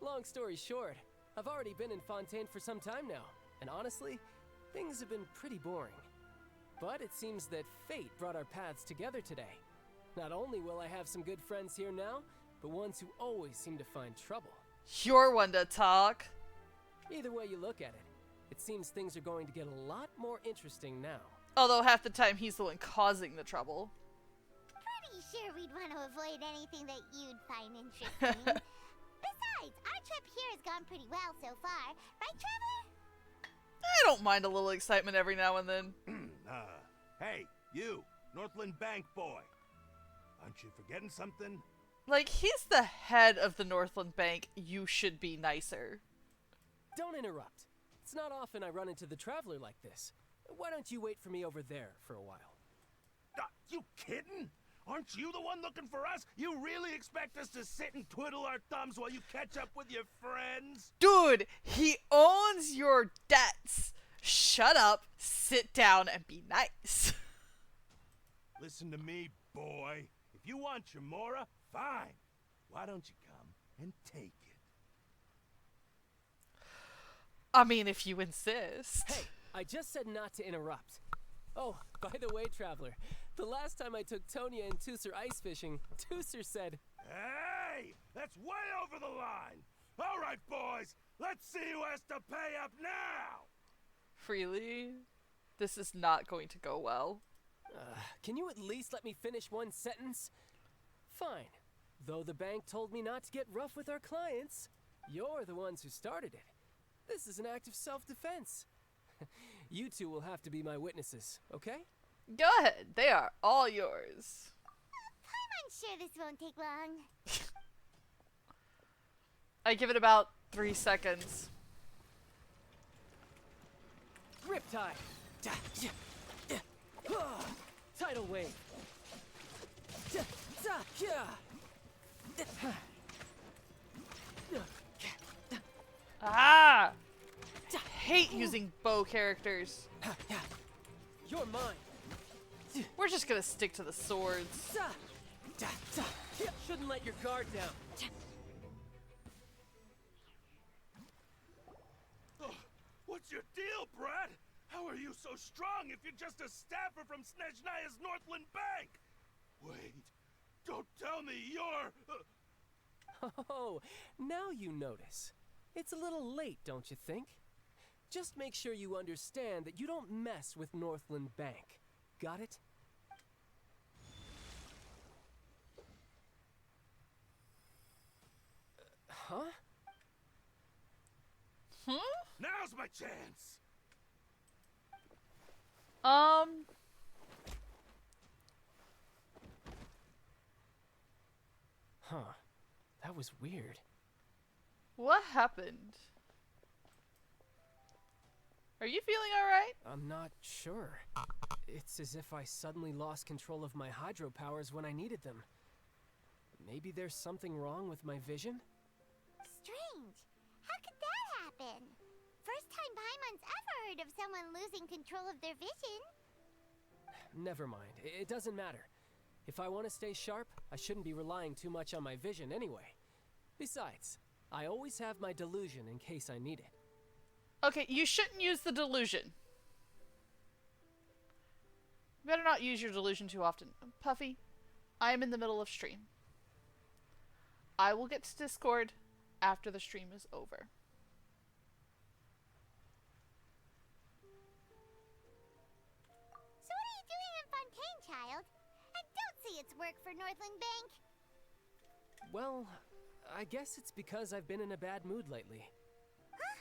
Long story short, I've already been in Fontaine for some time now, and honestly, things have been pretty boring. But it seems that fate brought our paths together today. Not only will I have some good friends here now, but ones who always seem to find trouble. You're one to talk. Either way you look at it, it seems things are going to get a lot more interesting now. Although half the time he's the one causing the trouble. Pretty sure we'd want to avoid anything that you'd find interesting. Besides, our trip here has gone pretty well so far. Right, Traveler? I don't mind a little excitement every now and then. Hey, you, Northland Bank boy. Aren't you forgetting something? Like, he's the head of the Northland Bank. You should be nicer. Don't interrupt. It's not often I run into the Traveler like this. Why don't you wait for me over there for a while? You kidding? Aren't you the one looking for us? You really expect us to sit and twiddle our thumbs while you catch up with your friends? Dude, he owns your debts. Shut up, sit down, and be nice. Listen to me, boy. If you want your mora, fine. Why don't you come and take it? I mean, if you insist. Hey, I just said not to interrupt. Oh, by the way, Traveler, the last time I took Tonya and Tusser ice fishing, Tusser said, Hey, that's way over the line. All right, boys, let's see who has to pay up now. Freely? This is not going to go well. Can you at least let me finish one sentence? Fine. Though the bank told me not to get rough with our clients. You're the ones who started it. This is an act of self-defense. You two will have to be my witnesses, okay? Go ahead. They are all yours. I'm sure this won't take long. I give it about 3 seconds. Riptide! Tidal wave! Ah! I hate using bow characters. You're mine. We're just gonna stick to the swords. Shouldn't let your guard down. What's your deal, Brad? How are you so strong if you're just a staffer from Snezhnaya's Northland Bank? Wait, don't tell me you're... Oh, now you notice. It's a little late, don't you think? Just make sure you understand that you don't mess with Northland Bank. Got it? Huh? Now's my chance! Huh. That was weird. What happened? Are you feeling alright? I'm not sure. It's as if I suddenly lost control of my hydropowers when I needed them. Maybe there's something wrong with my vision? Strange. How could that happen? First time Paimon's ever heard of someone losing control of their vision. Never mind. It doesn't matter. If I want to stay sharp, I shouldn't be relying too much on my vision anyway. Besides, I always have my delusion in case I need it. Okay, you shouldn't use the delusion. You better not use your delusion too often. Puffy, I am in the middle of stream. I will get to Discord after the stream is over. So what are you doing in Fontaine, child? And don't say it's work for Northland Bank. Well, I guess it's because I've been in a bad mood lately. Huh?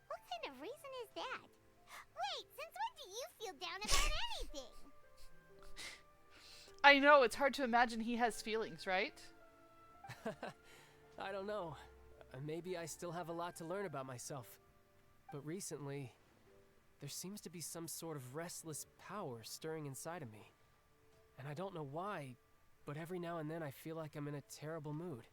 What kind of reason is that? Wait, since when do you feel down about anything? I know, it's hard to imagine he has feelings, right? I don't know. Maybe I still have a lot to learn about myself. But recently, there seems to be some sort of restless power stirring inside of me. And I don't know why, but every now and then I feel like I'm in a terrible mood.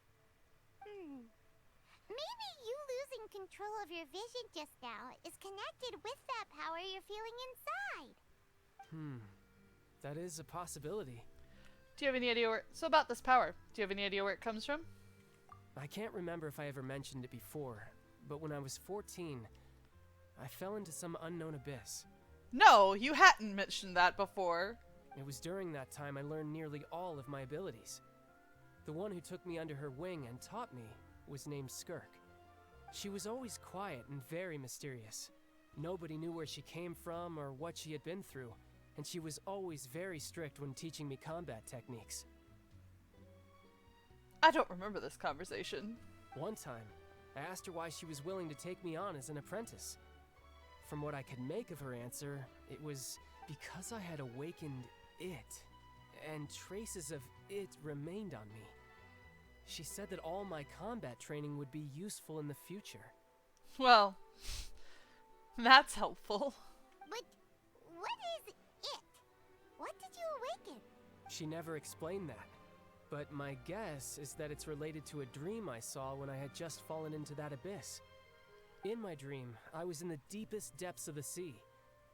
Maybe you losing control of your vision just now is connected with that power you're feeling inside. That is a possibility. Do you have any idea where... So about this power, do you have any idea where it comes from? I can't remember if I ever mentioned it before, but when I was 14, I fell into some unknown abyss. No, you hadn't mentioned that before. It was during that time I learned nearly all of my abilities. The one who took me under her wing and taught me was named Skirk. She was always quiet and very mysterious. Nobody knew where she came from or what she had been through, and she was always very strict when teaching me combat techniques. I don't remember this conversation. One time, I asked her why she was willing to take me on as an apprentice. From what I could make of her answer, it was because I had awakened it, and traces of it remained on me. She said that all my combat training would be useful in the future. Well, that's helpful. But what is it? What did you awaken? She never explained that, but my guess is that it's related to a dream I saw when I had just fallen into that abyss. In my dream, I was in the deepest depths of the sea,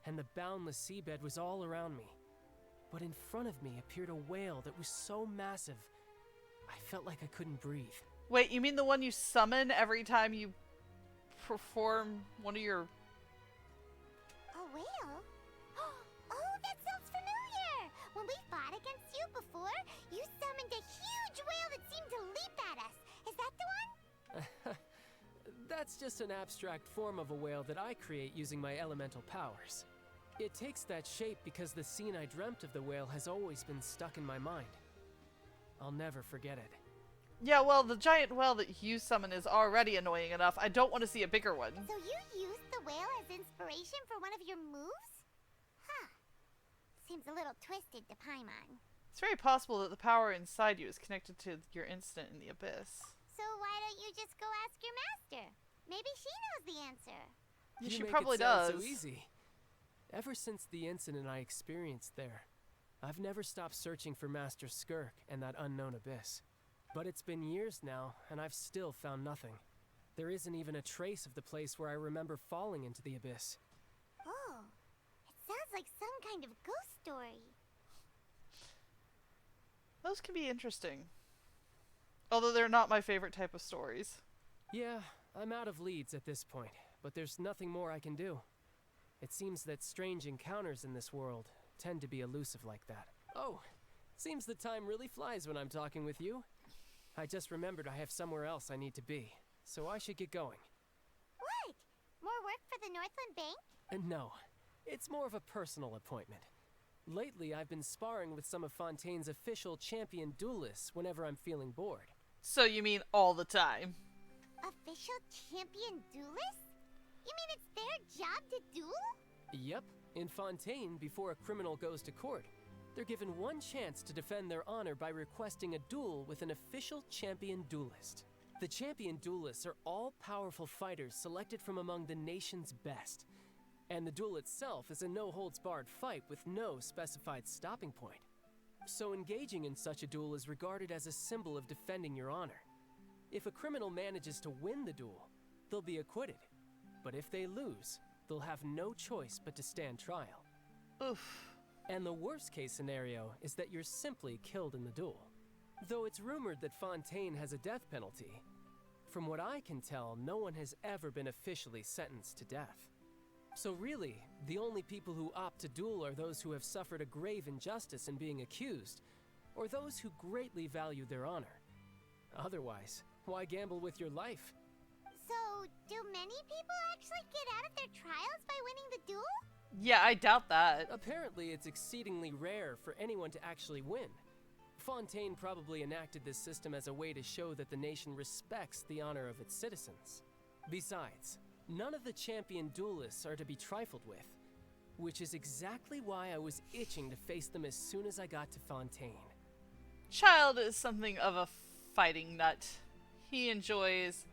and the boundless seabed was all around me. But in front of me appeared a whale that was so massive, I felt like I couldn't breathe. Wait, you mean the one you summon every time you perform one of your... A whale? Oh, that sounds familiar! When we fought against you before, you summoned a huge whale that seemed to leap at us. Is that the one? That's just an abstract form of a whale that I create using my elemental powers. It takes that shape because the scene I dreamt of the whale has always been stuck in my mind. I'll never forget it. Yeah, well, the giant whale that you summon is already annoying enough. I don't want to see a bigger one. So you used the whale as inspiration for one of your moves? Huh. Seems a little twisted to Paimon. It's very possible that the power inside you is connected to your instant in the abyss. So why don't you just go ask your master? Maybe she knows the answer. Yeah, she make probably it sound does. So easy. Ever since the incident I experienced there, I've never stopped searching for Master Skirk and that unknown abyss. But it's been years now, and I've still found nothing. There isn't even a trace of the place where I remember falling into the abyss. Oh, it sounds like some kind of ghost story. Those can be interesting. Although they're not my favorite type of stories. Yeah, I'm out of leads at this point, but there's nothing more I can do. It seems that strange encounters in this world tend to be elusive like that. Oh, seems the time really flies when I'm talking with you. I just remembered I have somewhere else I need to be, so I should get going. What? More work for the Northland Bank? No, it's more of a personal appointment. Lately, I've been sparring with some of Fontaine's official champion duelists whenever I'm feeling bored. So you mean all the time? Official champion duelists? You mean it's their job to duel? Yep, in Fontaine, before a criminal goes to court, they're given one chance to defend their honor by requesting a duel with an official champion duelist. The champion duelists are all-powerful fighters selected from among the nation's best. And the duel itself is a no-holds-barred fight with no specified stopping point. So engaging in such a duel is regarded as a symbol of defending your honor. If a criminal manages to win the duel, they'll be acquitted. But if they lose, they'll have no choice but to stand trial. Oof. And the worst-case scenario is that you're simply killed in the duel. Though it's rumored that Fontaine has a death penalty, from what I can tell, no one has ever been officially sentenced to death. So really, the only people who opt to duel are those who have suffered a grave injustice in being accused, or those who greatly value their honor. Otherwise, why gamble with your life? So, do many people actually get out of their trials by winning the duel? Yeah, I doubt that. Apparently, it's exceedingly rare for anyone to actually win. Fontaine probably enacted this system as a way to show that the nation respects the honor of its citizens. Besides, none of the champion duelists are to be trifled with, which is exactly why I was itching to face them as soon as I got to Fontaine. Child is something of a fighting nut. He enjoys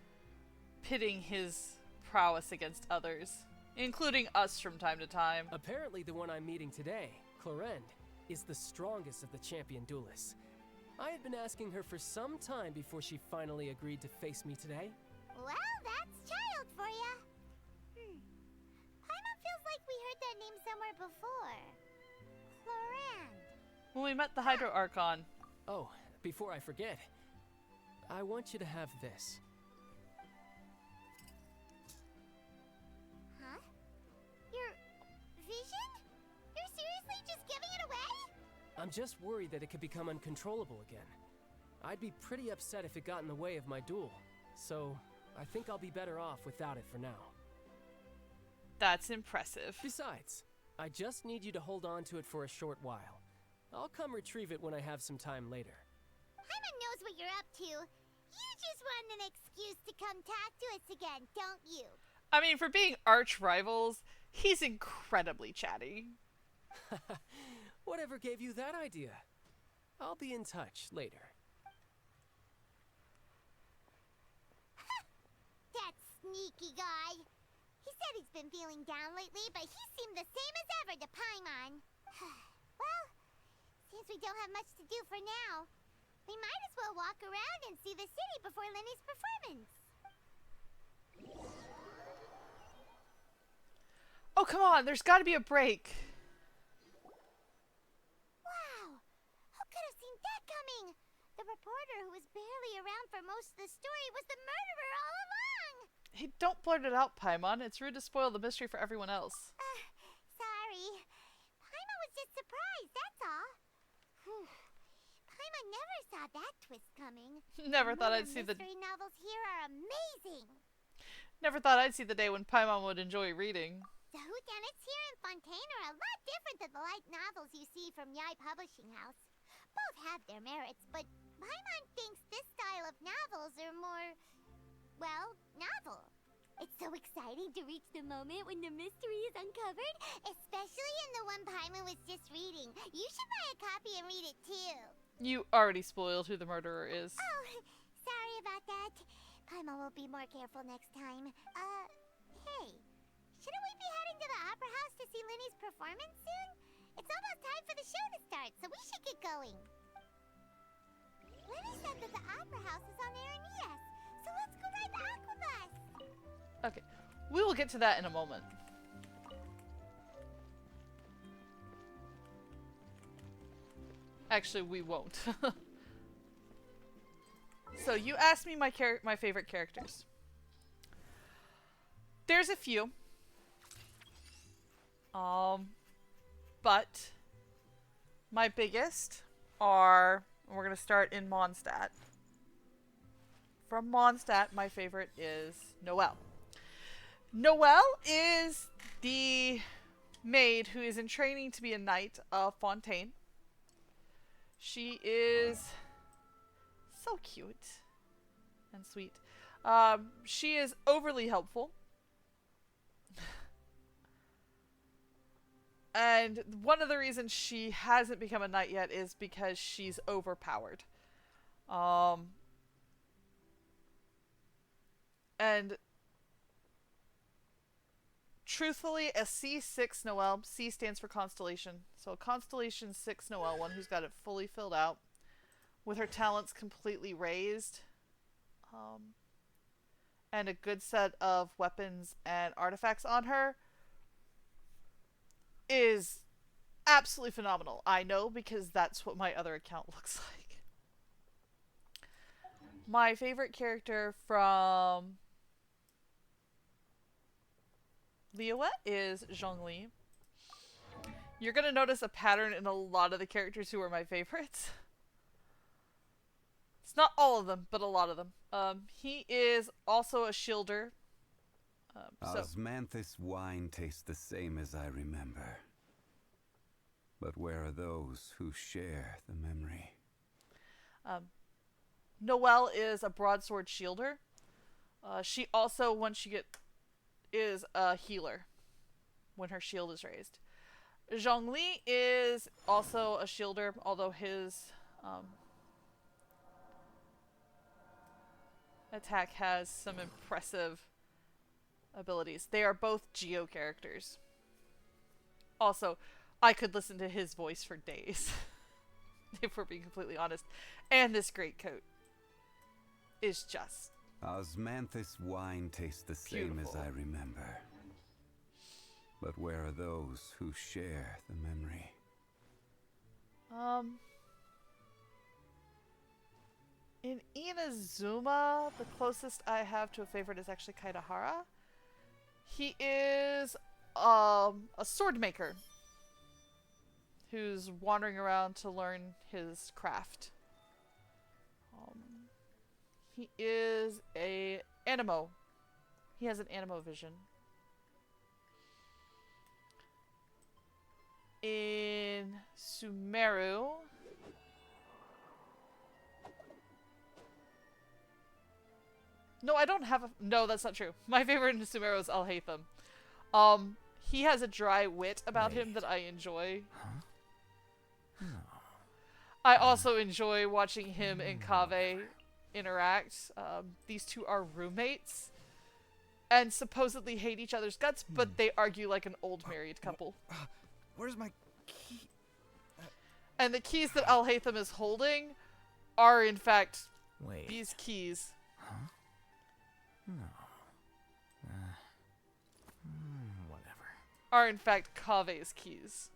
pitting his prowess against others, including us from time to time. Apparently the one I'm meeting today, Clorinde, is the strongest of the champion duelists. I had been asking her for some time before she finally agreed to face me today. Well, that's child for ya. Paimon feels like we heard that name somewhere before. Clorinde. When we met the Hydro Archon. Oh, before I forget, I want you to have this. Huh? Your vision? You're seriously just giving it away? I'm just worried that it could become uncontrollable again. I'd be pretty upset if it got in the way of my duel, so I think I'll be better off without it for now. That's impressive. Besides, I just need you to hold on to it for a short while. I'll come retrieve it when I have some time later. Paimon knows what you're up to. You just want an excuse to come talk to us again, don't you? I mean, for being arch rivals, he's incredibly chatty. Whatever gave you that idea? I'll be in touch later. That sneaky guy. He said he's been feeling down lately, but he seemed the same as ever to Paimon. Well, since we don't have much to do for now, we might as well walk around and see the city before Lenny's performance. Oh, come on, there's gotta be a break. Wow! Who could have seen that coming? The reporter who was barely around for most of the story was the murderer all along! Hey, don't blurt it out, Paimon. It's rude to spoil the mystery for everyone else. Sorry. Paimon was just surprised, that's all. Whew. Paimon never saw that twist coming. Never thought I'd see the mystery novels here are amazing. Never thought I'd see the day when Paimon would enjoy reading. The whodunits here in Fontaine are a lot different than the light novels you see from Yai Publishing House. Both have their merits, but Paimon thinks this style of novels are more, well, novel. It's so exciting to reach the moment when the mystery is uncovered, especially in the one Paimon was just reading. You should buy a copy and read it too. You already spoiled who the murderer is. Oh, sorry about that. Paimon will be more careful next time. Hey, shouldn't we be heading to the Opera House to see Linny's performance soon? It's almost time for the show to start, so we should get going. Linny said that the Opera House is on Aranias, so let's go ride the Aquabus. Okay, we will get to that in a moment. Actually, we won't. So you asked me my favorite characters. There's a few. But my biggest are, we're gonna start in Mondstadt. From Mondstadt, my favorite is Noelle. Noelle is the maid who is in training to be a knight of Fontaine. She is so cute and sweet. She is overly helpful. And one of the reasons she hasn't become a knight yet is because she's overpowered. And truthfully, a C6 Noelle, C stands for Constellation. So a Constellation 6 Noelle, one who's got it fully filled out, with her talents completely raised, and a good set of weapons and artifacts on her, is absolutely phenomenal. I know, because that's what my other account looks like. My favorite character from Liyue is Zhongli. You're gonna notice a pattern in a lot of the characters who are my favorites. It's not all of them, but a lot of them. He is also a shielder. Osmanthus wine tastes the same as I remember. But where are those who share the memory? Noelle is a broadsword shielder. She also, once she is a healer when her shield is raised. Zhongli is also a shielder, although his attack has some impressive abilities. They are both Geo characters. Also, I could listen to his voice for days, if we're being completely honest. And this greatcoat is just Osmanthus wine tastes the same as I remember. But where are those who share the memory? In Inazuma, the closest I have to a favorite is actually Kaidahara. He is a sword maker who's wandering around to learn his craft. He is a animo. He has an animo vision. In Sumeru, no, I don't have a... No, that's not true. My favorite in Sumeru is Alhaitham. He has a dry wit about him that I enjoy. Huh? No. I also enjoy watching him and Kaveh interact. These two are roommates and supposedly hate each other's guts, but they argue like an old married couple. Where's my key? And the keys that Alhaitham is holding are, in fact, Wait. these keys. Huh? No. Whatever. Are, in fact, Kaveh's keys.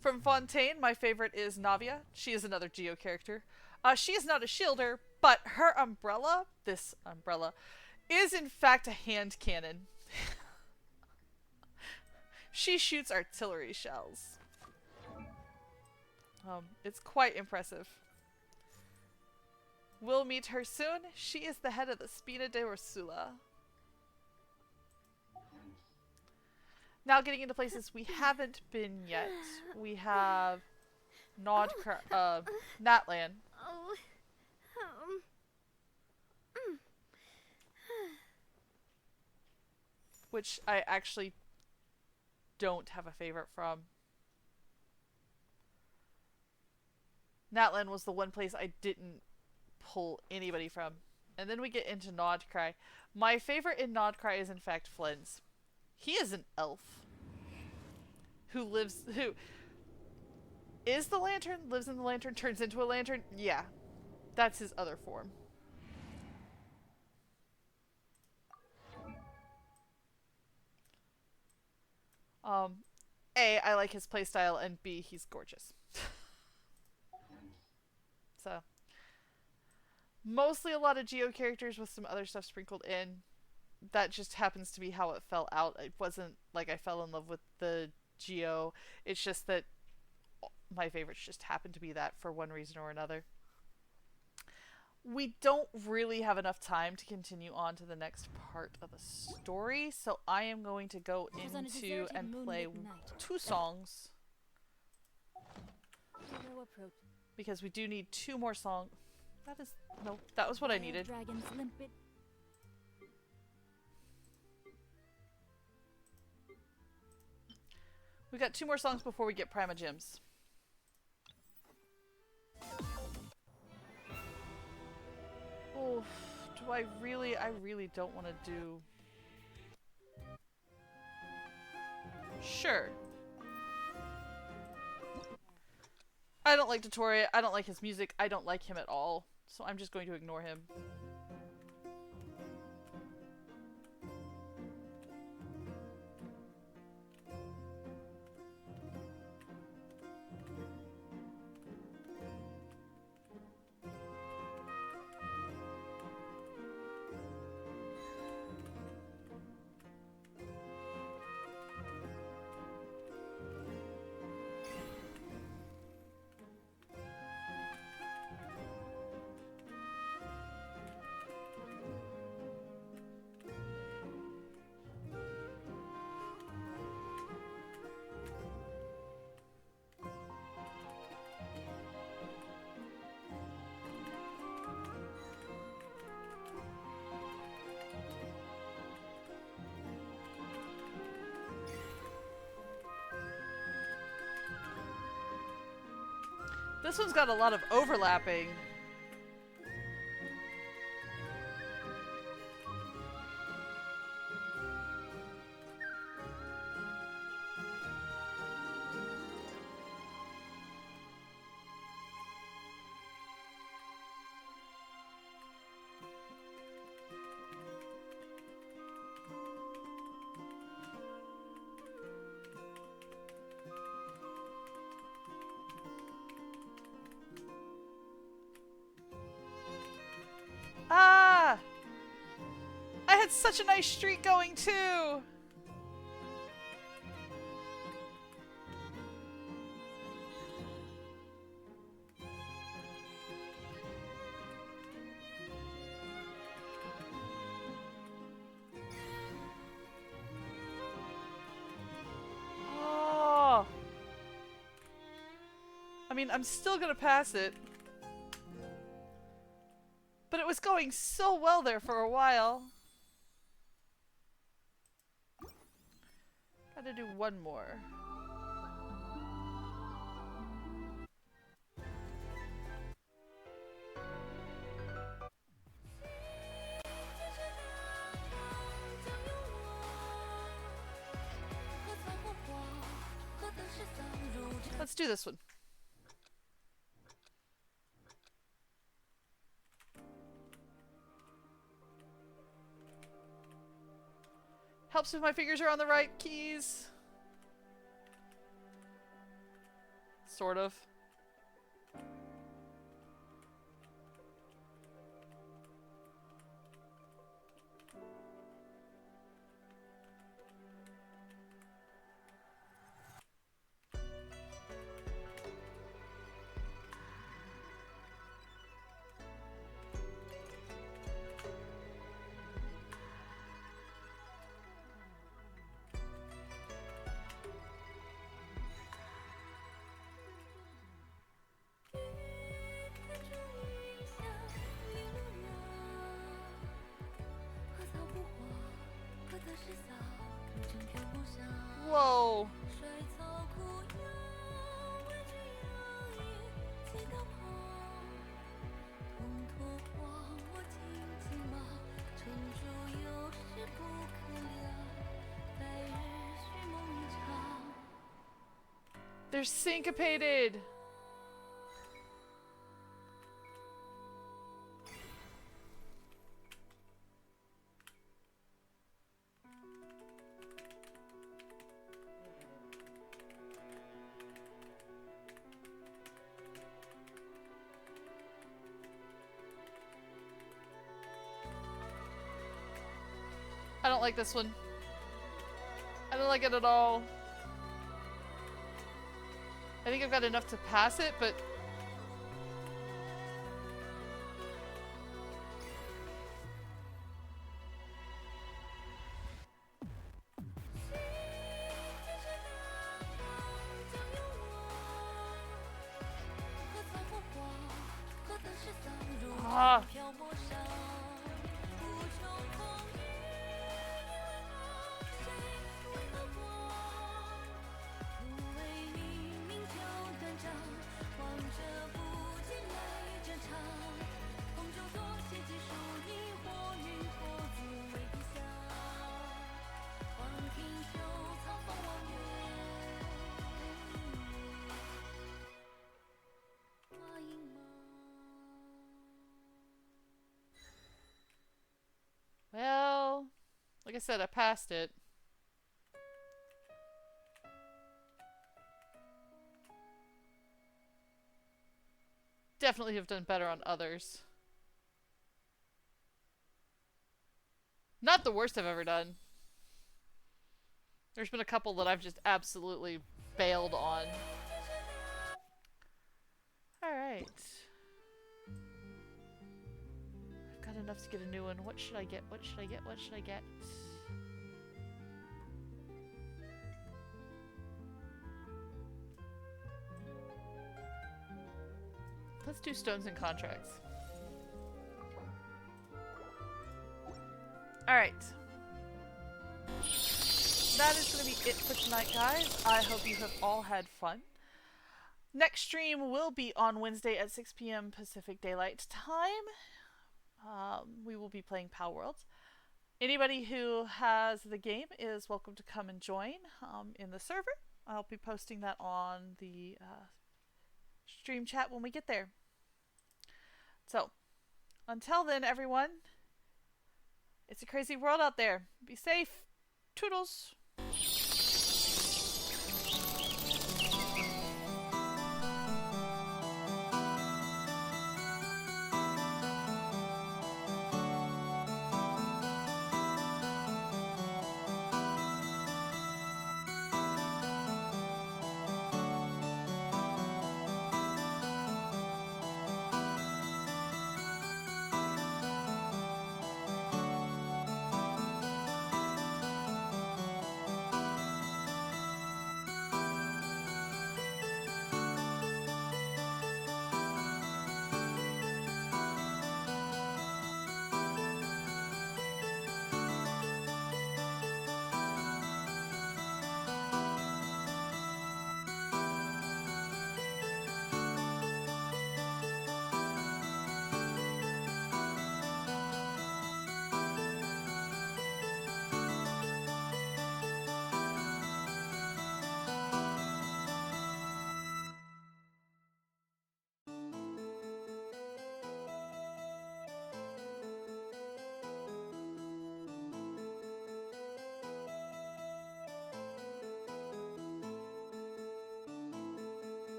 From Fontaine, my favorite is Navia. She is another Geo character. She is not a shielder, but her umbrella, this umbrella, is in fact a hand cannon. She shoots artillery shells. It's quite impressive. We'll meet her soon. She is the head of the Spina de Ursula. Now getting into places we haven't been yet. We have Natlan. Oh. Which I actually don't have a favorite from. Natlan was the one place I didn't pull anybody from. And then we get into Nodcry. My favorite in Nodcry is in fact Flens. He is an elf. Who is the lantern, lives in the lantern, turns into a lantern. Yeah. That's his other form. A, I like his playstyle, and B, he's gorgeous. So, mostly a lot of Geo characters with some other stuff sprinkled in. That just happens to be how it fell out. It wasn't like I fell in love with the Geo. It's just that my favorites just happen to be that for one reason or another. We don't really have enough time to continue on to the next part of the story, so I am going to go into and play 2 songs. Because we do need 2 more songs. That was what I needed. We got 2 more songs before we get Primogems. Oh, I really don't want to do... Sure. I don't like Dottore, I don't like his music, I don't like him at all, so I'm just going to ignore him. This one's got a lot of overlapping. Ah! I had such a nice streak going too! Oh! I mean, I'm still gonna pass it. But it was going so well there for a while. Gotta do one more. Let's do this one. Helps if my fingers are on the right keys. Sort of. They're syncopated. I don't like this one. I don't like it at all. I think I've got enough to pass it, but... Ah. Well, like I said, I passed it. Definitely have done better on others. Not the worst I've ever done. There's been a couple that I've just absolutely bailed on. Alright. I've got enough to get a new one. What should I get? What should I get? What should I get? Let's do stones and contracts. Alright. That is going to be it for tonight, guys. I hope you have all had fun. Next stream will be on Wednesday at 6 p.m. Pacific Daylight Time. We will be playing Palworld. Anybody who has the game is welcome to come and join in the server. I'll be posting that on the stream chat when we get there. So, until then, everyone, it's a crazy world out there. Be safe. Toodles.